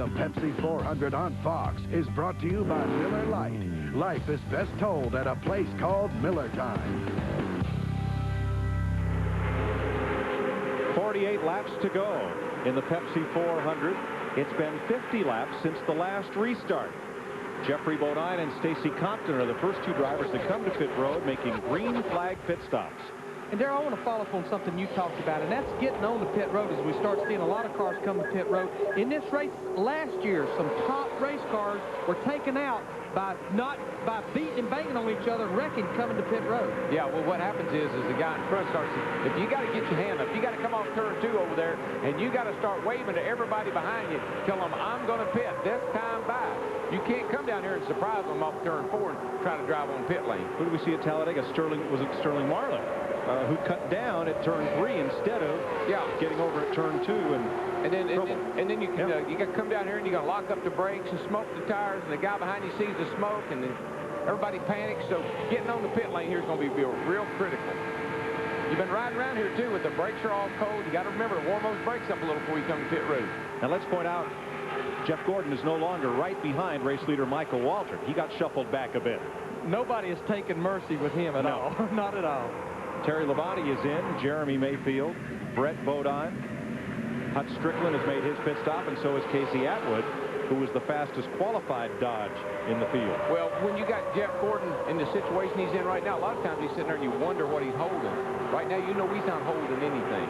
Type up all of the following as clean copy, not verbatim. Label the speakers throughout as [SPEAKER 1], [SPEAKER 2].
[SPEAKER 1] The Pepsi 400 on Fox is brought to you by Miller Lite. Life is best told at a place called Miller Time.
[SPEAKER 2] 48 laps to go in the Pepsi 400. It's been 50 laps since the last restart. Jeffrey Bodine and Stacy Compton are the first two drivers that come to pit road making green flag pit stops.
[SPEAKER 3] And Darrell, I want to follow up on something you talked about, and that's getting on the pit road as we start seeing a lot of cars come to pit road. In this race last year, some top race cars were taken out by beating and banging on each other, wrecking, coming to pit road.
[SPEAKER 4] Yeah, well, what happens is the guy in front starts, if you got to get your hand up, you got to come off turn 2 over there, and you got to start waving to everybody behind you, tell them, I'm going to pit this time by. You can't come down here and surprise them off turn 4 and try to drive on pit lane.
[SPEAKER 2] Who do we see at Talladega? Was it Sterling Marlin, who cut down at turn 3 instead of getting over at turn 2 and then you can you got to come down here and you got to lock up the brakes and smoke the tires, and the guy behind you sees the smoke, and then everybody panics. So getting on the pit lane here is going to be real critical. You've been riding around here too with the brakes are all cold. You got to remember to warm those brakes up a little before you come to pit road. Now let's point out, Jeff Gordon is no longer right behind race leader Michael Waltrip. He got shuffled back a bit.
[SPEAKER 3] Nobody has taken mercy with him at all. Not at all.
[SPEAKER 2] Terry Labonte is in. Jeremy Mayfield, Brett Bodine. Hut Strickland has made his pit stop, and so has Casey Atwood, who was the fastest qualified Dodge in the field.
[SPEAKER 4] Well, when you got Jeff Gordon in the situation he's in right now, a lot of times he's sitting there and you wonder what he's holding. Right now, you know he's not holding anything.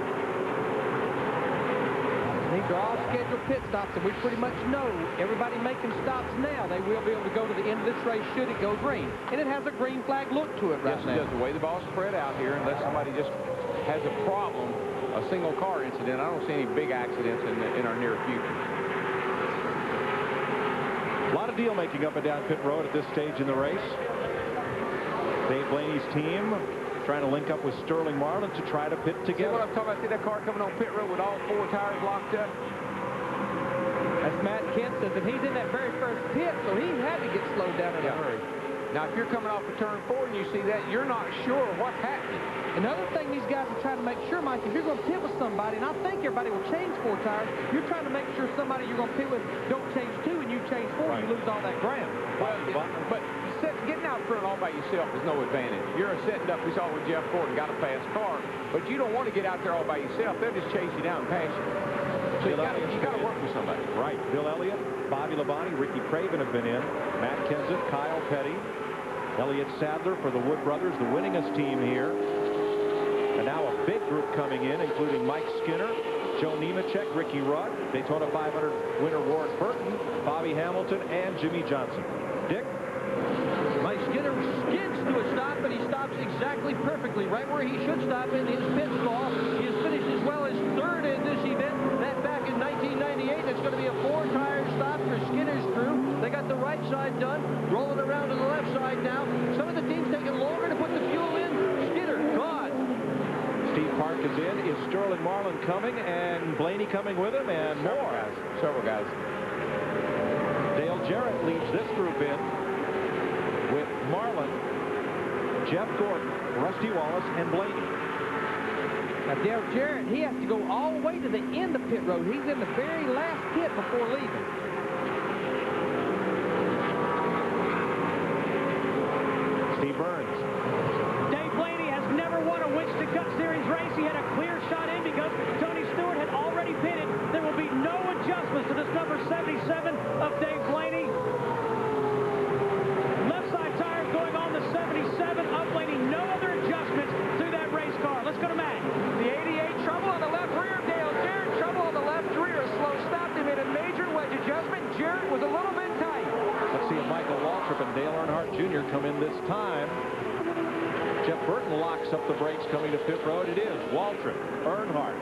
[SPEAKER 3] These are all scheduled pit stops, and we pretty much know everybody making stops now, they will be able to go to the end of this race should it go green. And it has a green flag look to it right now.
[SPEAKER 4] Yes, it does. The way the ball's spread out here, unless somebody just has a problem, a single car incident, I don't see any big accidents in our near future.
[SPEAKER 2] A lot of deal making up and down pit road at this stage in the race. Dave Blaney's team trying to link up with Sterling Marlin to try to pit together.
[SPEAKER 4] See what I'm talking about? See that car coming on pit road with all 4 tires locked up?
[SPEAKER 3] As Matt Kent says, that he's in that very first pit, so he had to get slowed down in a hurry.
[SPEAKER 4] Now, if you're coming off of turn 4 and you see that, you're not sure what's happening.
[SPEAKER 3] Another thing these guys are trying to make sure, Mike, if you're going to pit with somebody, and I think everybody will change 4 tires, you're trying to make sure somebody you're going to pit with don't change 2 and you change 4, you lose all that ground.
[SPEAKER 4] But getting out front all by yourself is no advantage. You're setting up, we saw with Jeff Gordon, got a fast car, but you don't want to get out there all by yourself. They'll just chase you down and pass you. So you got to work with somebody.
[SPEAKER 2] Right. Bill Elliott, Bobby Labonte, Ricky Craven have been in. Matt Kenseth, Kyle Petty, Elliott Sadler for the Wood brothers, the winningest team here. And now a big group coming in, including Mike Skinner, Joe Nemechek, Ricky Rudd, Daytona 500 winner Warren Burton, Bobby Hamilton, and Jimmy Johnson. Dick?
[SPEAKER 5] Mike Skinner skids to a stop, but he stops exactly perfectly, right where he should stop in his pit stall. He has finished as well as 3rd in this event. That back in 1998, it's going to be a 4-tire stop for Skinner's crew. They got the right side done, rolling around to the left side now. Some of the teams taking longer to put the fuel in. Skinner, gone.
[SPEAKER 2] Steve Park is in. Is Sterling Marlin coming, and Blaney coming with him, and more?
[SPEAKER 4] Several guys.
[SPEAKER 2] Dale Jarrett leads this group in with Marlin, Jeff Gordon, Rusty Wallace, and Blaney.
[SPEAKER 3] Now, Dale Jarrett, he has to go all the way to the end of pit road. He's in the very last pit before leaving.
[SPEAKER 2] Steve Burns.
[SPEAKER 6] Dave Blaney has never won a Winston Cup Series race. He had a clear shot in because Tony Stewart had already pitted. There will be no adjustments to this number 77 of Dave Blaney. Left side tires going on the 77 of Blaney. No other adjustments through that race car. Let's go to Matt.
[SPEAKER 5] The 88, trouble on the left rear. Dale Jarrett, trouble on the left rear. A slow stop. They made a major wedge adjustment. Jarrett was a little bit tight.
[SPEAKER 2] Let's see if Michael Waltrip and Dale Earnhardt Jr. come in this time. Jeff Burton locks up the brakes coming to pit road. It is Waltrip, Earnhardt,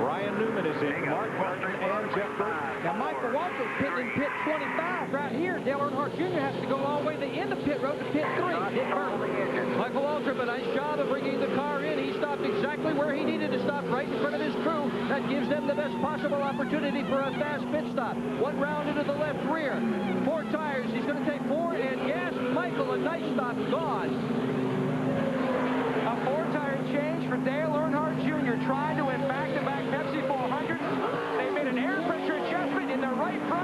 [SPEAKER 2] Brian Newman is in, Mark Martin, and Jeff Burton.
[SPEAKER 3] Now, Michael Waltrip pitting in pit 25 right here. Dale Earnhardt Jr. has to go all the way to the end of pit road to pit 3. Dick Burton.
[SPEAKER 5] Michael Waltrip, a nice job of bringing the car in. He stopped exactly where he needed to stop, right in front of his crew. That gives them the best possible opportunity for a fast pit stop. 1 round into the left rear. 4 tires. He's going to take 4, and yes, Michael, a nice stop, gone. A 4-tire change for Dale Earnhardt Jr. trying to win back-to-back Pepsi 400. They made an air pressure adjustment in the right front.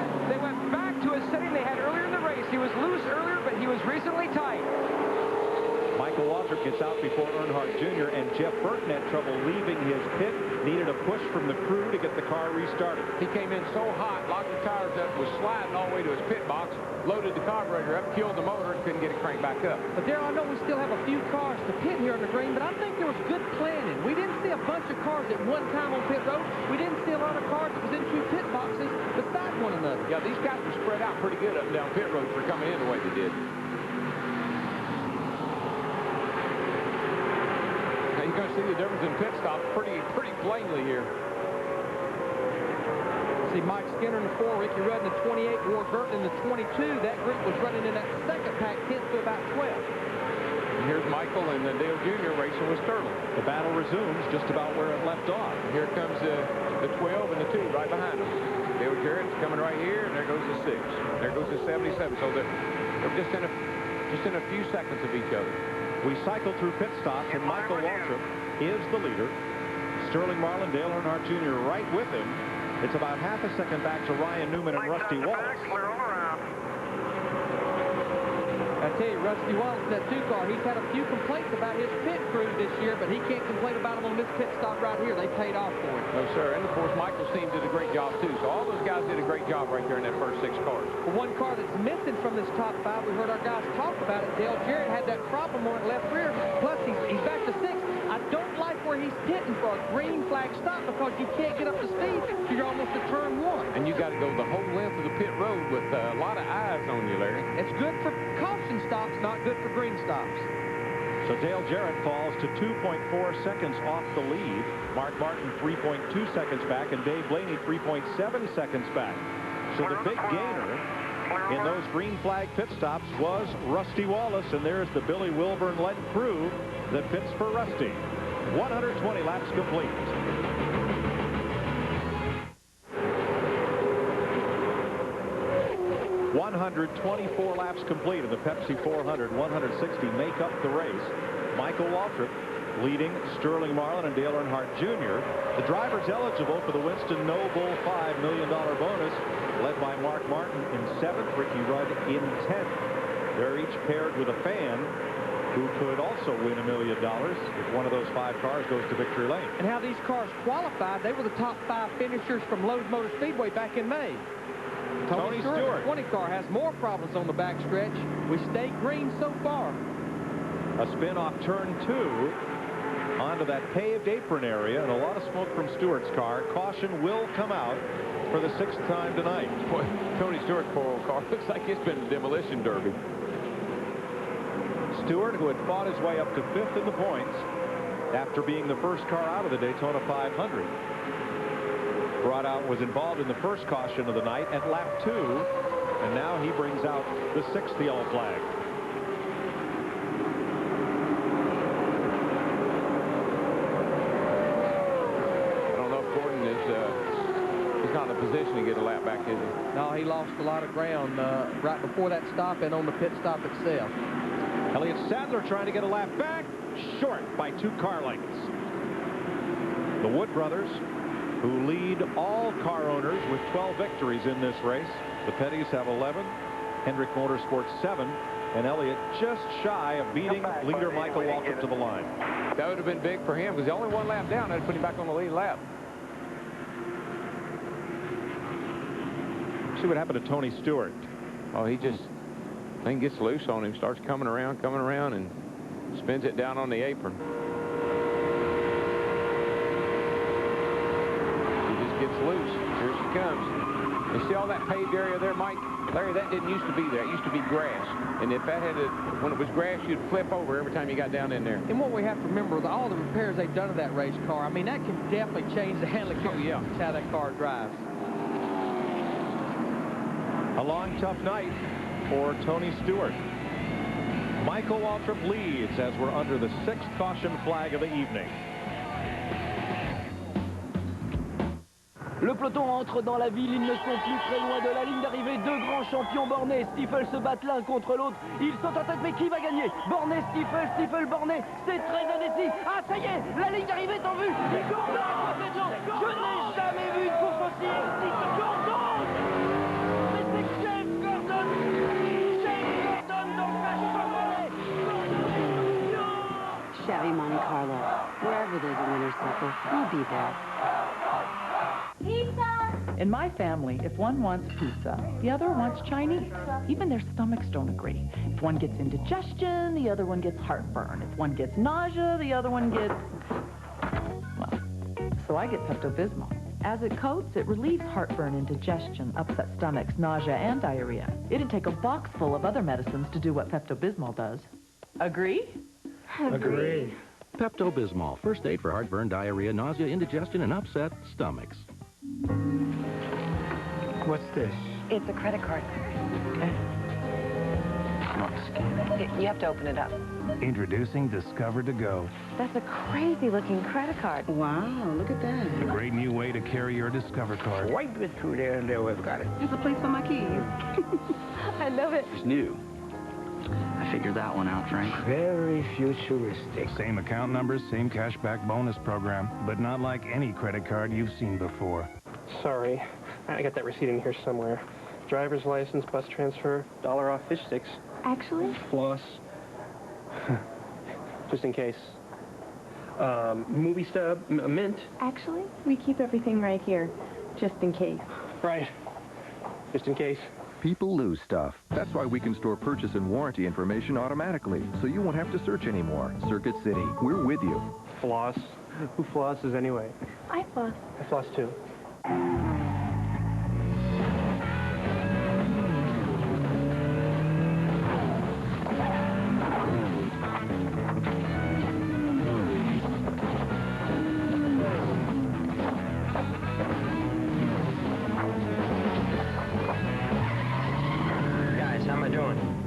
[SPEAKER 2] gets out before Earnhardt Jr., and Jeff Burton had trouble leaving his pit. Needed a push from the crew to get the car restarted.
[SPEAKER 4] He came in so hot, locked the tires up, was sliding all the way to his pit box, loaded the carburetor up, killed the motor, and couldn't get it cranked back up.
[SPEAKER 3] But Darrell, I know we still have a few cars to pit here on the green, but I think there was good planning. We didn't see a bunch of cars at one time on pit road. We didn't see a lot of cars that was in two pit boxes beside one another.
[SPEAKER 4] Yeah, these guys were spread out pretty good up and down pit road for coming in the way they did. Now you're going to see the difference in pit stop pretty plainly here.
[SPEAKER 3] See Mike Skinner in the 4, Ricky Rudd in the 28, Ward Burton in the 22. That group was running in that second pack 10th to about 12.
[SPEAKER 4] And here's Michael and Dale Jr. racing with Sterling.
[SPEAKER 2] The battle resumes just about where it left off.
[SPEAKER 4] Here comes the 12 and the 2 right behind them. Dale Jarrett's coming right here, and there goes the 6. There goes the 77. So they're just in a few seconds of each other.
[SPEAKER 2] We cycle through pit stops, and Michael Waltrip is the leader. Sterling Marlin, Dale Earnhardt Jr. right with him. It's about half a second back to Ryan Newman and Rusty Wallace.
[SPEAKER 3] I tell you, Rusty Wallace, that 2 car, he's had a few complaints about his pit crew this year, but he can't complain about them on this pit stop right here. They paid off for it.
[SPEAKER 4] No, sir. And, of course, Michael's team did a great job, too. So all those guys did a great job right there in that first 6 cars.
[SPEAKER 3] But one car that's missing from this top 5, we heard our guys talk about it. Dale Jarrett had that problem on that left rear, plus he's back to 6. I don't like where he's pitting for a green flag stop because you can't get up to speed. You're almost at turn 1.
[SPEAKER 4] And you got to go the whole length of the pit road with a lot of eyes on you, Larry.
[SPEAKER 3] It's good for caution stops, not good for green stops.
[SPEAKER 2] So Dale Jarrett falls to 2.4 seconds off the lead. Mark Martin 3.2 seconds back, and Dave Blaney 3.7 seconds back. So the big gainer in those green flag pit stops was Rusty Wallace, and there's the Billy Wilburn-led crew that pits for Rusty. 120 laps complete. ...124 laps complete of the Pepsi 400. 160 make up the race. Michael Waltrip leading Sterling Marlin and Dale Earnhardt Jr. The drivers eligible for the Winston No Bull $5 million bonus, led by Mark Martin in 7th, Ricky Rudd in 10th. They're each paired with a fan who could also win $1 million if one of those 5 cars goes to victory lane.
[SPEAKER 3] And how these cars qualified, they were the top 5 finishers from Lowe's Motor Speedway back in May. Tony Stewart, 20 car, has more problems on the backstretch. We stayed green so far.
[SPEAKER 2] A spin off turn 2 onto that paved apron area, and a lot of smoke from Stewart's car. Caution will come out for the 6th time tonight.
[SPEAKER 4] Boy, Tony Stewart's poor old car looks like it's been a demolition derby.
[SPEAKER 2] Stewart, who had fought his way up to 5th in the points after being the first car out of the Daytona 500, was involved in the first caution of the night at lap 2, and now he brings out the 6th yellow flag.
[SPEAKER 4] I don't know if Gordon is he's not in a position to get a lap back, is he?
[SPEAKER 3] No, he lost a lot of ground right before that stop and on the pit stop itself.
[SPEAKER 2] Elliott Sadler trying to get a lap back, short by 2 car lengths. The Wood brothers, who lead all car owners with 12 victories in this race. The Pettys have 11, Hendrick Motorsports 7, and Elliott just shy of beating leader Michael Waltrip to the line.
[SPEAKER 4] That would have been big for him because the only 1 lap down. That'd put him back on the lead lap.
[SPEAKER 2] See what happened to Tony Stewart.
[SPEAKER 4] Oh, he just thing gets loose on him, starts coming around, and spins it down on the apron. Gets loose. Here she comes. You see all that paved area there, Mike? Larry, that didn't used to be there. It used to be grass. And if that when it was grass, you'd flip over every time you got down in there.
[SPEAKER 3] And what we have to remember, all the repairs they've done to that race car, I mean, that can definitely change the handling of how that car drives.
[SPEAKER 2] A long, tough night for Tony Stewart. Michael Waltrip leads as we're under the 6th caution flag of the evening.
[SPEAKER 7] Le peloton entre dans la ville, ils ne sont plus très loin de la ligne d'arrivée. 2 grands champions Bornet, Stifel se battent l'un contre l'autre. Ils sont en tête, mais qui va gagner? Bornet, Stifel, Bornet, c'est très indécis. Ah, ça y est, la ligne d'arrivée est en vue. Et Gordon, je n'ai jamais vu une course aussi excitante. Gordon! Mais c'est Jeff Gordon! Jeff Gordon dans le flash Bornet!
[SPEAKER 8] Chevy Monte Carlo. Wherever there's a winner's circle, we'll be there.
[SPEAKER 9] Pizza! In my family, if one wants pizza, the other wants Chinese. Even their stomachs don't agree. If one gets indigestion, the other one gets heartburn. If one gets nausea, the other one gets... well, so I get Pepto-Bismol. As it coats, it relieves heartburn, indigestion, upset stomachs, nausea, and diarrhea. It'd take a box full of other medicines to do what Pepto-Bismol does. Agree?
[SPEAKER 10] Agree. Pepto-Bismol, first aid for heartburn, diarrhea, nausea, indigestion, and upset stomachs.
[SPEAKER 11] What's this?
[SPEAKER 12] It's a credit card. You have to open it up.
[SPEAKER 13] Introducing Discover to Go.
[SPEAKER 12] That's a crazy-looking credit card.
[SPEAKER 8] Wow, look at that.
[SPEAKER 13] A great new way to carry your Discover card.
[SPEAKER 11] Wipe it through there and there we've got it.
[SPEAKER 8] There's a place for my keys.
[SPEAKER 12] I love it.
[SPEAKER 14] It's new. I figured that one out, Frank.
[SPEAKER 11] Very futuristic.
[SPEAKER 13] Same account numbers, same cashback bonus program, but not like any credit card you've seen before.
[SPEAKER 15] Sorry, I got that receipt in here somewhere. Driver's license, bus transfer, $1 off fish sticks.
[SPEAKER 12] Actually?
[SPEAKER 15] Floss. Just in case. Movie stub, mint.
[SPEAKER 12] Actually, we keep everything right here, just in case.
[SPEAKER 15] Right. Just in case.
[SPEAKER 16] People lose stuff. That's why we can store purchase and warranty information automatically, so you won't have to search anymore. Circuit City, we're with you.
[SPEAKER 15] Floss. Who flosses anyway?
[SPEAKER 12] I floss.
[SPEAKER 15] I floss too.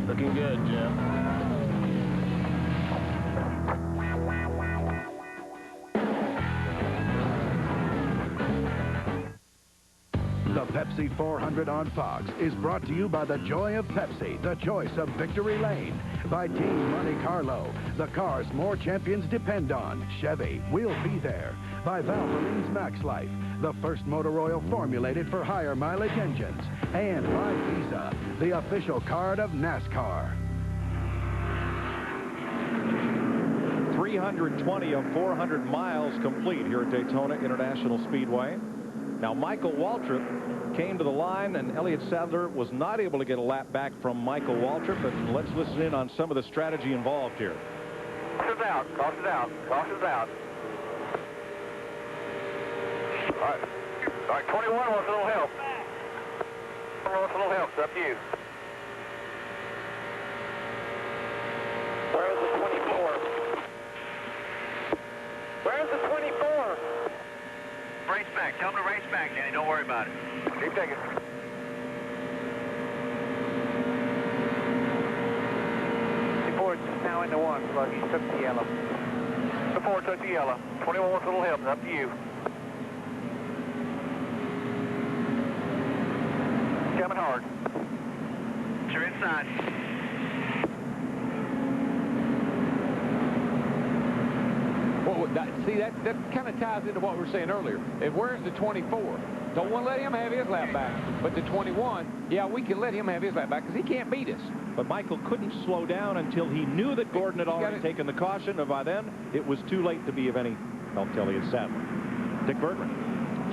[SPEAKER 5] Looking good, Jeff.
[SPEAKER 1] The Pepsi 400 on Fox is brought to you by the joy of Pepsi, the choice of Victory Lane. By Team Monte Carlo, the cars more champions depend on. Chevy, we'll be there. By Valvoline's Max Life, the first motor oil formulated for higher mileage engines. And by Visa, the official card of NASCAR.
[SPEAKER 2] 320 of 400 miles complete here at Daytona International Speedway. Now, Michael Waltrip came to the line, and Elliott Sadler was not able to get a lap back from Michael Waltrip. But let's listen in on some of the strategy involved here.
[SPEAKER 17] Caution's out, caution's out, caution's out. All right, 21 wants a little help. 21 wants a little help. It's up to you. Where is the 24? Where's the 24? Race back. Tell him to race back, Danny. Don't worry about it. Keep taking. Ford now into one. Sluggy took the yellow. The Ford took the yellow. 21 wants a little help. It's up to you. Coming hard. You're inside.
[SPEAKER 4] See, that kind of ties into what we were saying earlier. Where's the 24? Don't want to let him have his lap back. But the 21, yeah, we can let him have his lap back because he can't beat us.
[SPEAKER 2] But Michael couldn't slow down until he knew that Gordon had already taken the caution, and by then, it was too late to be of any help to Elliott Sadler. Dick Bergman.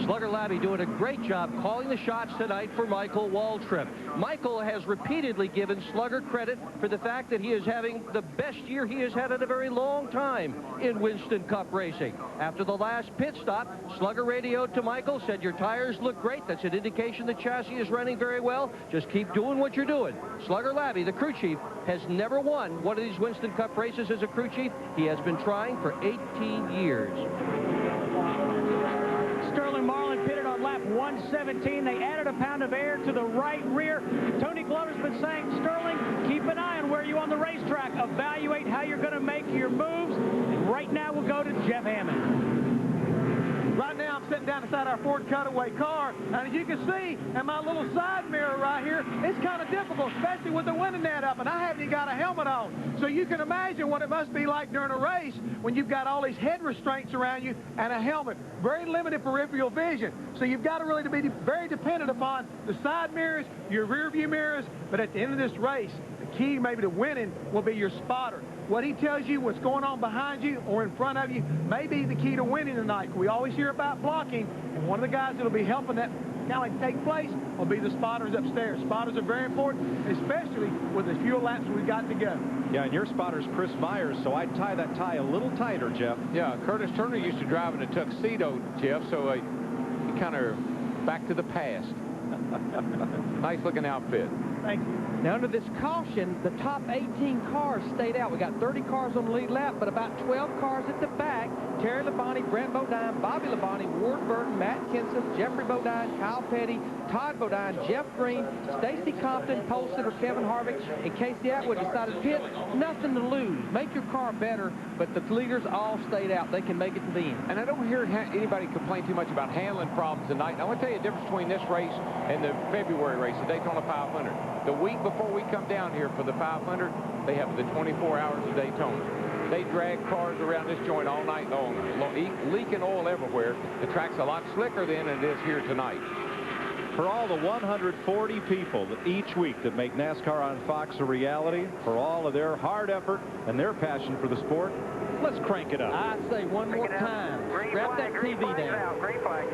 [SPEAKER 5] Slugger Labbe doing a great job calling the shots tonight for Michael Waltrip. Michael has repeatedly given Slugger credit for the fact that he is having the best year he has had in a very long time in Winston Cup racing. After the last pit stop, Slugger radioed to Michael, said, your tires look great. That's an indication the chassis is running very well. Just keep doing what you're doing. Slugger Labbe, the crew chief, has never won one of these Winston Cup races as a crew chief. He has been trying for 18 years.
[SPEAKER 6] Sterling Marlin pitted on lap 117. They added a pound of air to the right rear. Tony Glover's been saying, Sterling, keep an eye on where you're on the racetrack. Evaluate how you're going to make your moves. And right now we'll go to Jeff Hammond.
[SPEAKER 3] Right now I'm sitting down inside our Ford Cutaway car, and as you can see in my little side mirror right here, it's kind of difficult, especially with the winning net up, and I haven't even got a helmet on. So you can imagine what it must be like during a race when you've got all these head restraints around you and a helmet. Very limited peripheral vision. So you've got to really be very dependent upon the side mirrors, your rear view mirrors, but at the end of this race, the
[SPEAKER 18] key maybe to winning will be your spotter. What he tells you, what's going on behind you or in front of you, may be the key to winning tonight. We always hear about blocking, and one of the guys that will be helping that kind of like take place will be the spotters upstairs. Spotters are very important, especially with the few laps we've got to go.
[SPEAKER 2] Yeah, and your spotter's Chris Myers, so I'd tie that tie a little tighter, Jeff.
[SPEAKER 4] Yeah, Curtis Turner used to drive in a tuxedo, Jeff, so he kind of back to the past. Nice looking outfit.
[SPEAKER 18] Thank you.
[SPEAKER 3] Now, under this caution, the top 18 cars stayed out. We got 30 cars on the lead lap, but about 12 cars at the back. Terry Labonte, Brent Bodine, Bobby Labonte, Ward Burton, Matt Kenseth, Jeffrey Bodine, Kyle Petty, Todd Bodine, Jeff Green, Stacy Compton, Polson, or Kevin Harvick, and Casey Atwood decided to pit. Nothing to lose. Make your car better, but the leaders all stayed out. They can make it to the end.
[SPEAKER 4] And I don't hear anybody complain too much about handling problems tonight. I want to tell you the difference between this race and the February race, the Daytona 500. The week before we come down here for the 500, they have the 24 hours of Daytona. They drag cars around this joint all night long, leaking oil everywhere. The track's a lot slicker than it is here tonight.
[SPEAKER 2] For all the 140 people that each week that make NASCAR on Fox a reality, for all of their hard effort and their passion for the sport, let's crank it up.
[SPEAKER 3] I say one more time. Grab that TV down.
[SPEAKER 17] Green flag.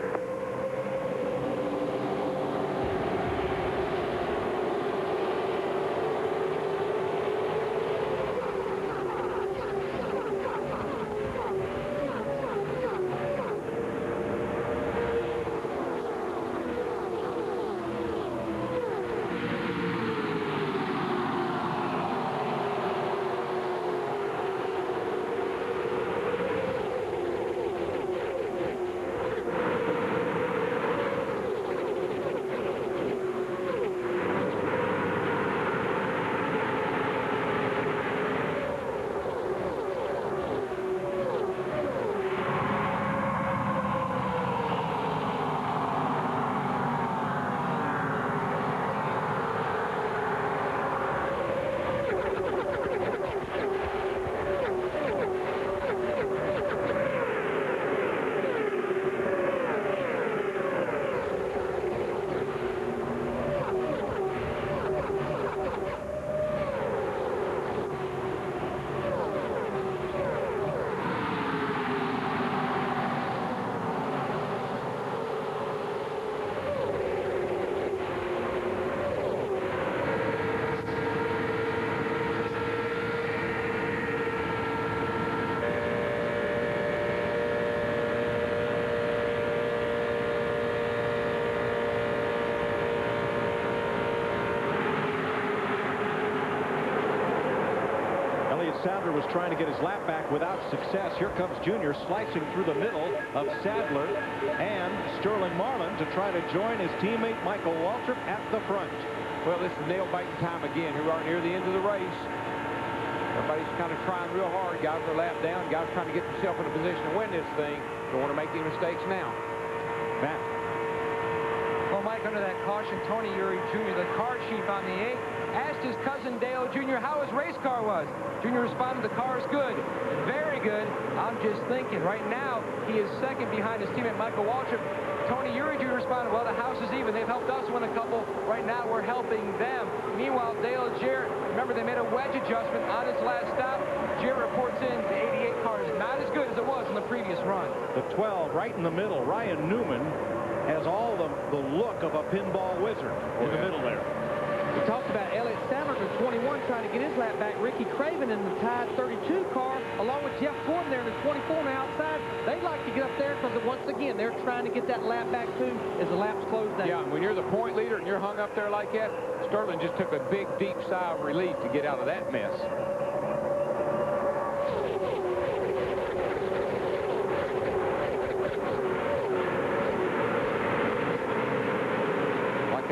[SPEAKER 2] Sadler was trying to get his lap back without success. Here comes Junior slicing through the middle of Sadler and Sterling Marlin to try to join his teammate Michael Waltrip at the front.
[SPEAKER 4] Well, this is nail-biting time again. We are near the end of the race. Everybody's kind of trying real hard. Guys are a lap down. Guys trying to get themselves in a position to win this thing. Don't want to make any mistakes now.
[SPEAKER 2] Matt.
[SPEAKER 19] Well, Mike, under that caution, Tony Eury Jr., the car chief on the 8th, asked his cousin Dale Jr. how his race car was. Jr. responded, the car is good, very good. I'm just thinking, right now, he is second behind his teammate Michael Waltrip. Tony Eury Jr. responded, well, the house is even. They've helped us win a couple. Right now, we're helping them. Meanwhile, Dale Jarrett, remember, they made a wedge adjustment on his last stop. Jarrett reports in the 88 car is not as good as it was in the previous run.
[SPEAKER 2] The 12 right in the middle, Ryan Newman, has all the look of a pinball wizard in the middle there.
[SPEAKER 3] We talked about Elliott Sadler in 21 trying to get his lap back. Ricky Craven in the tied 32 car, along with Jeff Gordon there in the 24 on the outside. They'd like to get up there because, once again, they're trying to get that lap back, too, as the laps close down.
[SPEAKER 4] Yeah, and when you're the point leader and you're hung up there like that, Sterling just took a big, deep sigh of relief to get out of that mess.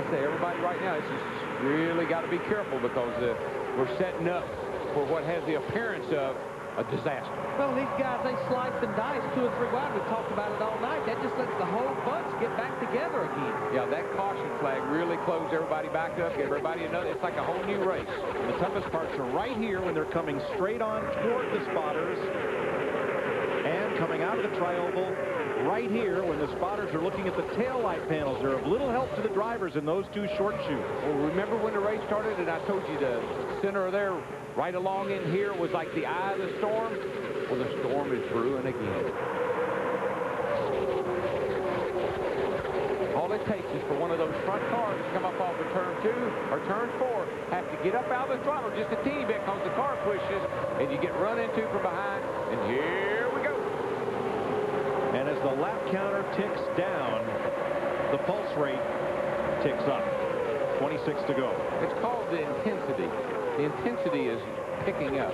[SPEAKER 4] Everybody right now, it's just really got to be careful because we're setting up for what has the appearance of a disaster.
[SPEAKER 3] Well, these guys, they slice and dice 2 and 3 wide. We've talked about it all night. That just lets the whole bunch get back together again.
[SPEAKER 4] Yeah, that caution flag really closed everybody back up, give everybody another. It's like a whole new race.
[SPEAKER 2] And the toughest parts are right here when they're coming straight on toward the spotters and coming out of the tri-oval right here when the spotters are looking at the tail light panels. They're of little help to the drivers in those two short chutes.
[SPEAKER 4] Well, remember when the race started and I told you the center there, right along in here, was like the eye of the storm? Well, the storm is brewing again. All it takes is for one of those front cars to come up off of turn 2 or turn 4, have to get up out of the throttle just a teeny bit because the car pushes, and you get run into from behind, and here we go.
[SPEAKER 2] And as the lap counter ticks down, the pulse rate ticks up. 26 to go.
[SPEAKER 4] It's called the intensity. The intensity is picking up.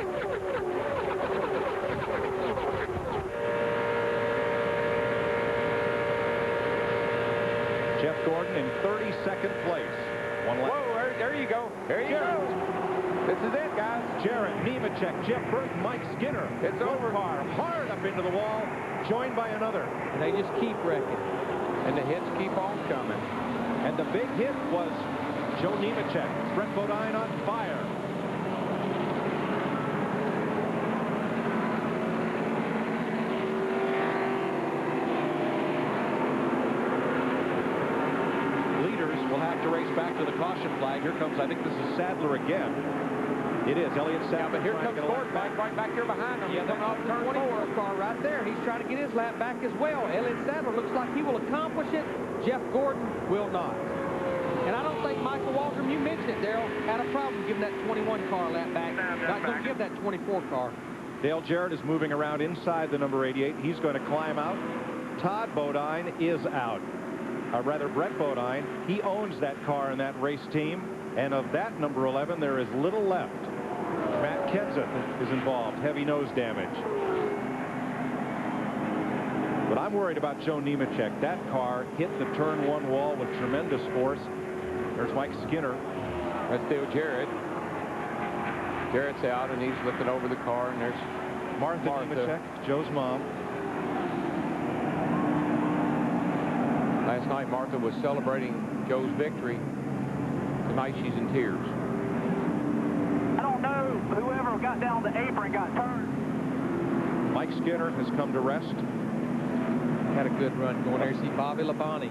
[SPEAKER 2] Jeff Gordon in 32nd place. One lap.
[SPEAKER 4] Whoa, there you go. There you go. This is it, guys.
[SPEAKER 2] Jarrett, Nemechek, Jeff Burton, Mike Skinner.
[SPEAKER 4] It's over.
[SPEAKER 2] Car hard up into the wall, joined by another.
[SPEAKER 3] And they just keep wrecking.
[SPEAKER 4] And the hits keep on coming.
[SPEAKER 2] And the big hit was Joe Nemechek. Brett Bodine on fire. To race back to the caution flag. Here comes, I think this is Sadler again. It is Elliott Sadler.
[SPEAKER 4] Yeah, but here comes Gordon right back here behind him.
[SPEAKER 3] Yeah,
[SPEAKER 4] coming off turn 4.
[SPEAKER 3] Car right there. He's trying to get his lap back as well. Elliott Sadler looks like he will accomplish it. Jeff Gordon will not. And I don't think Michael Waldron, you mentioned it, Darrell, had a problem giving that 21 car lap back. Not going to give that 24 car.
[SPEAKER 2] Dale Jarrett is moving around inside the number 88. He's going to climb out. Todd Bodine is out. Rather, Brett Bodine, he owns that car in that race team, and of that number 11, there is little left. Matt Kenseth is involved, heavy nose damage. But I'm worried about Joe Nemechek. That car hit the turn 1 wall with tremendous force. There's Mike Skinner.
[SPEAKER 4] That's Dale Jarrett. Jarrett's out, and he's looking over the car, and there's
[SPEAKER 2] Martha Nemechek, Joe's mom.
[SPEAKER 4] Last night, Martha was celebrating Joe's victory. Tonight, she's in tears.
[SPEAKER 17] I don't know. Whoever got down the apron got turned.
[SPEAKER 2] Mike Skinner has come to rest.
[SPEAKER 3] Had a good run going there. See Bobby Labonte.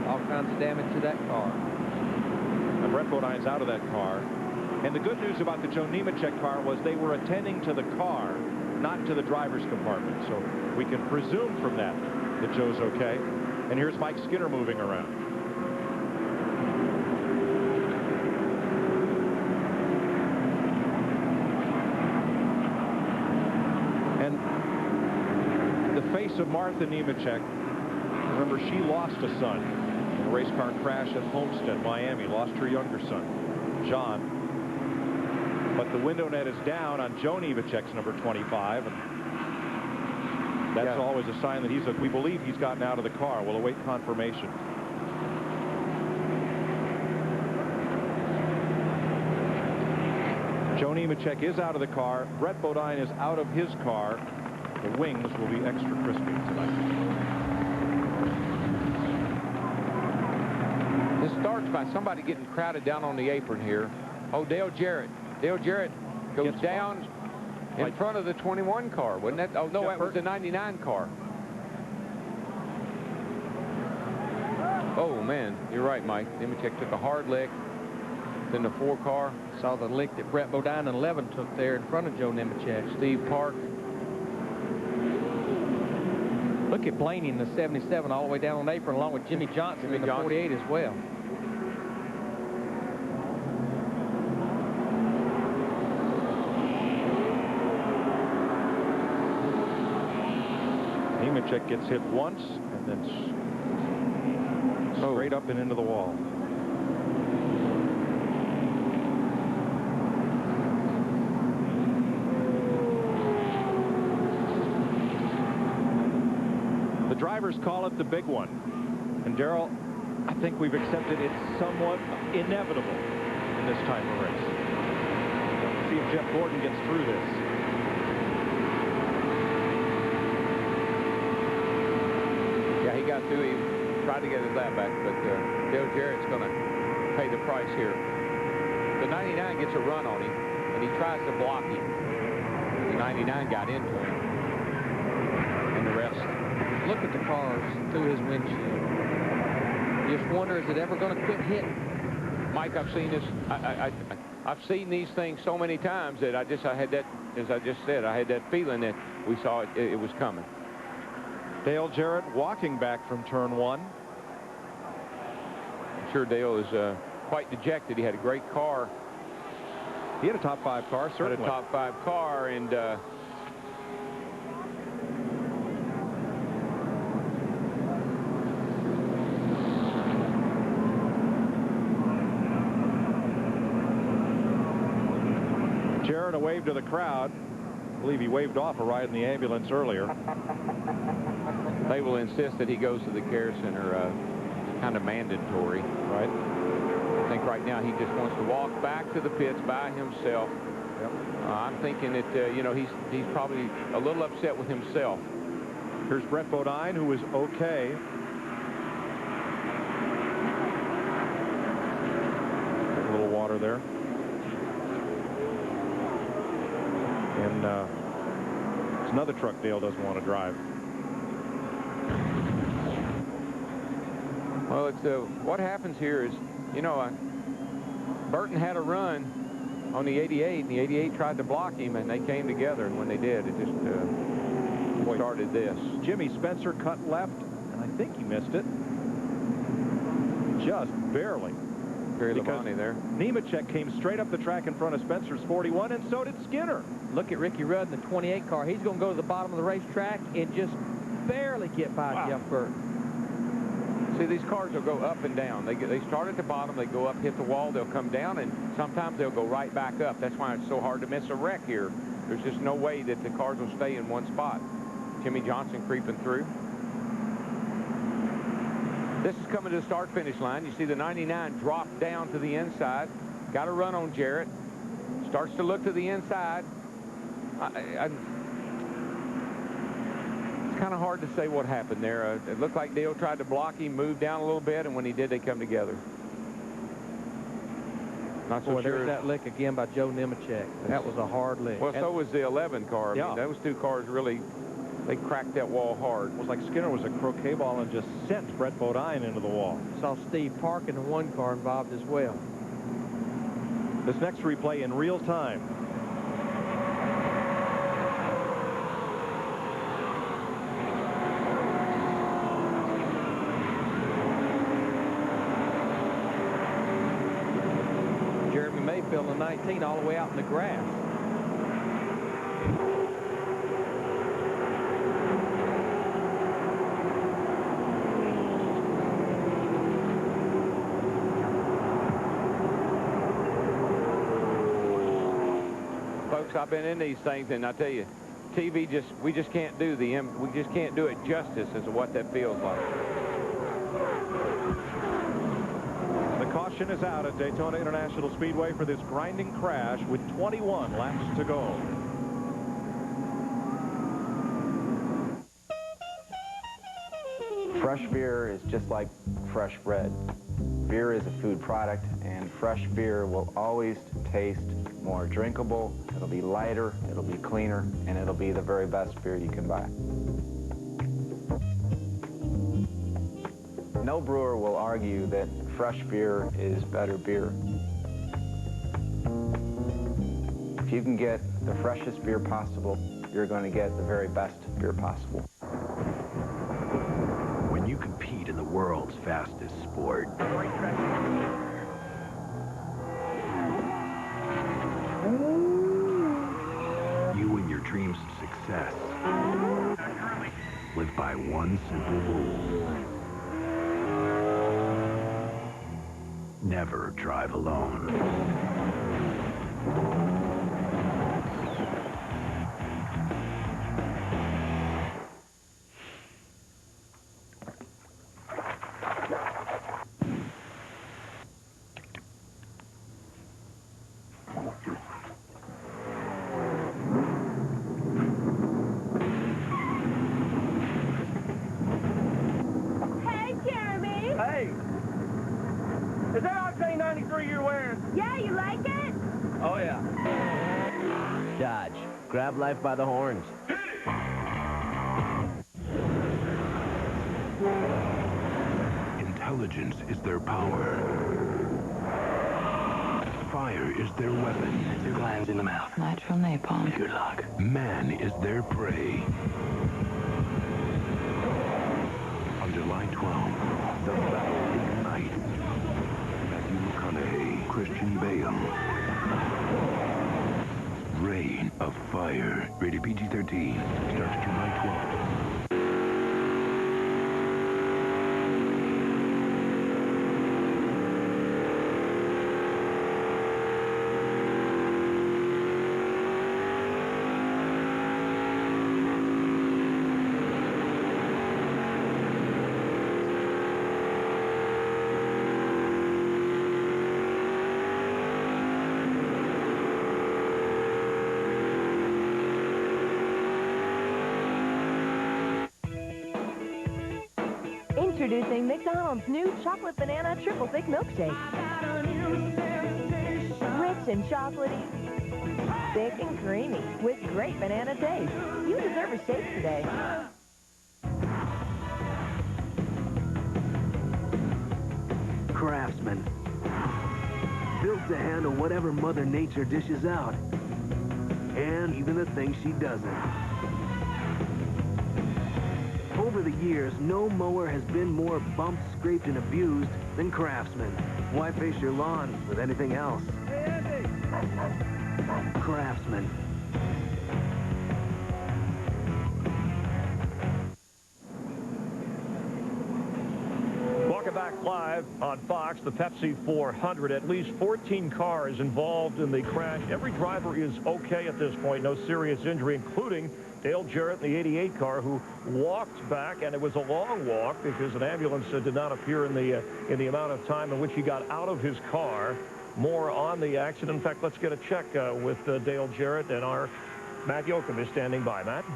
[SPEAKER 3] All kinds of damage to that car.
[SPEAKER 2] And Brett Bodine's out of that car. And the good news about the Joe Nemechek car was they were attending to the car, not to the driver's compartment. So we can presume from that Joe's okay. And here's Mike Skinner moving around. And the face of Martha Nemechek, remember, she lost a son in a race car crash at Homestead, Miami, lost her younger son, John. But the window net is down on Joe Nemechek's number 25. And that's always a sign that we believe he's gotten out of the car. We'll await confirmation. Joe Nemechek is out of the car. Brett Bodine is out of his car. The wings will be extra crispy tonight.
[SPEAKER 4] This starts by somebody getting crowded down on the apron here. Oh, Dale Jarrett. Dale Jarrett goes down in front of the 21 car, wasn't that? Oh, no, that was the 99 car. Oh, man, you're right, Mike. Nemechek took a hard lick. Then the 4 car.
[SPEAKER 3] Saw the lick that Brett Bodine and 11 took there in front of Joe Nemechek.
[SPEAKER 4] Steve Park.
[SPEAKER 3] Look at Blaney in the 77 all the way down on the apron, along with Jimmy Johnson in the 48 as well.
[SPEAKER 2] Nemechek gets hit once and then straight up and into the wall. The drivers call it the big one. And Darrell, I think we've accepted it's somewhat inevitable in this type of race. Let's see if Jeff Gordon gets through this.
[SPEAKER 4] Yeah, he got through. He tried to get his lap back, but Dale Jarrett's going to pay the price here. The 99 gets a run on him, and he tries to block him. The 99 got into him. And the rest
[SPEAKER 3] look at the cars through his windshield. You just wonder, is it ever going to quit hitting?
[SPEAKER 4] Mike, I've seen this. I've seen these things so many times that I had that, as I just said, I had that feeling that we saw it was coming.
[SPEAKER 2] Dale Jarrett walking back from turn 1.
[SPEAKER 4] I'm sure Dale is quite dejected. He had a great car.
[SPEAKER 2] He had a top 5 car, certainly.
[SPEAKER 4] Had a top 5 car, and
[SPEAKER 2] Jarrett, a wave to the crowd. I believe he waved off a ride in the ambulance earlier.
[SPEAKER 4] They will insist that he goes to the care center, kind of mandatory, right? I think right now he just wants to walk back to the pits by himself.
[SPEAKER 2] Yep.
[SPEAKER 4] I'm thinking that, you know, he's probably a little upset with himself.
[SPEAKER 2] Here's Brett Bodine, who is okay. A little water there. And it's another truck Dale doesn't want to drive.
[SPEAKER 4] Well, it's what happens here is, you know, Burton had a run on the 88, and the 88 tried to block him, and they came together, and when they did, it just started this.
[SPEAKER 2] Jimmy Spencer cut left, and I think he missed it. Just barely.
[SPEAKER 4] Barry Labonte there.
[SPEAKER 2] Nemechek came straight up the track in front of Spencer's 41, and so did Skinner.
[SPEAKER 3] Look at Ricky Rudd in the 28 car. He's going to go to the bottom of the racetrack and just barely get by Jeff Burton.
[SPEAKER 4] See, these cars will go up and down. They start at the bottom, they go up, hit the wall, they'll come down, and sometimes they'll go right back up. That's why it's so hard to miss a wreck here. There's just no way that the cars will stay in one spot. Jimmy Johnson creeping through. This is coming to the start-finish line. You see the 99 drop down to the inside. Got a run on Jarrett. Starts to look to the inside. It's kind of hard to say what happened there. It looked like Dale tried to block him, moved down a little bit, and when he did, they come together. Not so sure.
[SPEAKER 3] There's that lick again by Joe Nemechek. That was a hard lick.
[SPEAKER 4] Well, so was the 11 car. I mean, those two cars really, they cracked that wall hard.
[SPEAKER 2] It was like Skinner was a croquet ball and just sent Brett Bodine into the wall.
[SPEAKER 3] Saw Steve Park in the 1 car involved as well.
[SPEAKER 2] This next replay in real time.
[SPEAKER 3] Mayfield in 19 all the way out in the grass.
[SPEAKER 4] Folks, I've been in these things, and I tell you, TV we just can't do it justice as to what that feels like.
[SPEAKER 2] Caution is out at Daytona International Speedway for this grinding crash with 21 laps to go.
[SPEAKER 20] Fresh beer is just like fresh bread. Beer is a food product, and fresh beer will always taste more drinkable. It'll be lighter, it'll be cleaner, and it'll be the very best beer you can buy. No brewer will argue that fresh beer is better beer. If you can get the freshest beer possible, you're going to get the very best beer possible.
[SPEAKER 1] When you compete in the world's fastest sport, you and your dreams of success live by one simple rule. Never drive alone.
[SPEAKER 21] Hey, Jeremy.
[SPEAKER 5] Hey. Is that Octane 93 you're wearing?
[SPEAKER 21] Yeah, you like it?
[SPEAKER 5] Oh, yeah.
[SPEAKER 22] Dodge. Grab life by the horns.
[SPEAKER 1] Intelligence is their power. Fire is their weapon.
[SPEAKER 14] 2 glands in the mouth.
[SPEAKER 8] Nitrile napalm.
[SPEAKER 14] Good luck.
[SPEAKER 1] Man is their prey. On July 12th, the battle ignites. Matthew McConaughey, Christian Bale. Reign of Fire. Rated PG-13. Starts July 12th.
[SPEAKER 7] Introducing McDonald's new chocolate banana triple thick milkshake. Rich and chocolatey, thick and creamy, with great banana taste. You deserve a shake today.
[SPEAKER 22] Craftsman. Built to handle whatever Mother Nature dishes out. And even the things she doesn't. Over the years, no mower has been more bumped, scraped, and abused than Craftsman. Why face your lawn with anything else? Craftsman.
[SPEAKER 23] Welcome back live on Fox, the Pepsi 400. At least 14 cars involved in the crash. Every driver is okay at this point. No serious injury, including Dale Jarrett in the 88 car, who walked back, and it was a long walk because an ambulance did not appear in the amount of time in which he got out of his car. More on the accident. In fact, let's get a check with Dale Jarrett, and our Matt Yoakum is standing by. Matt?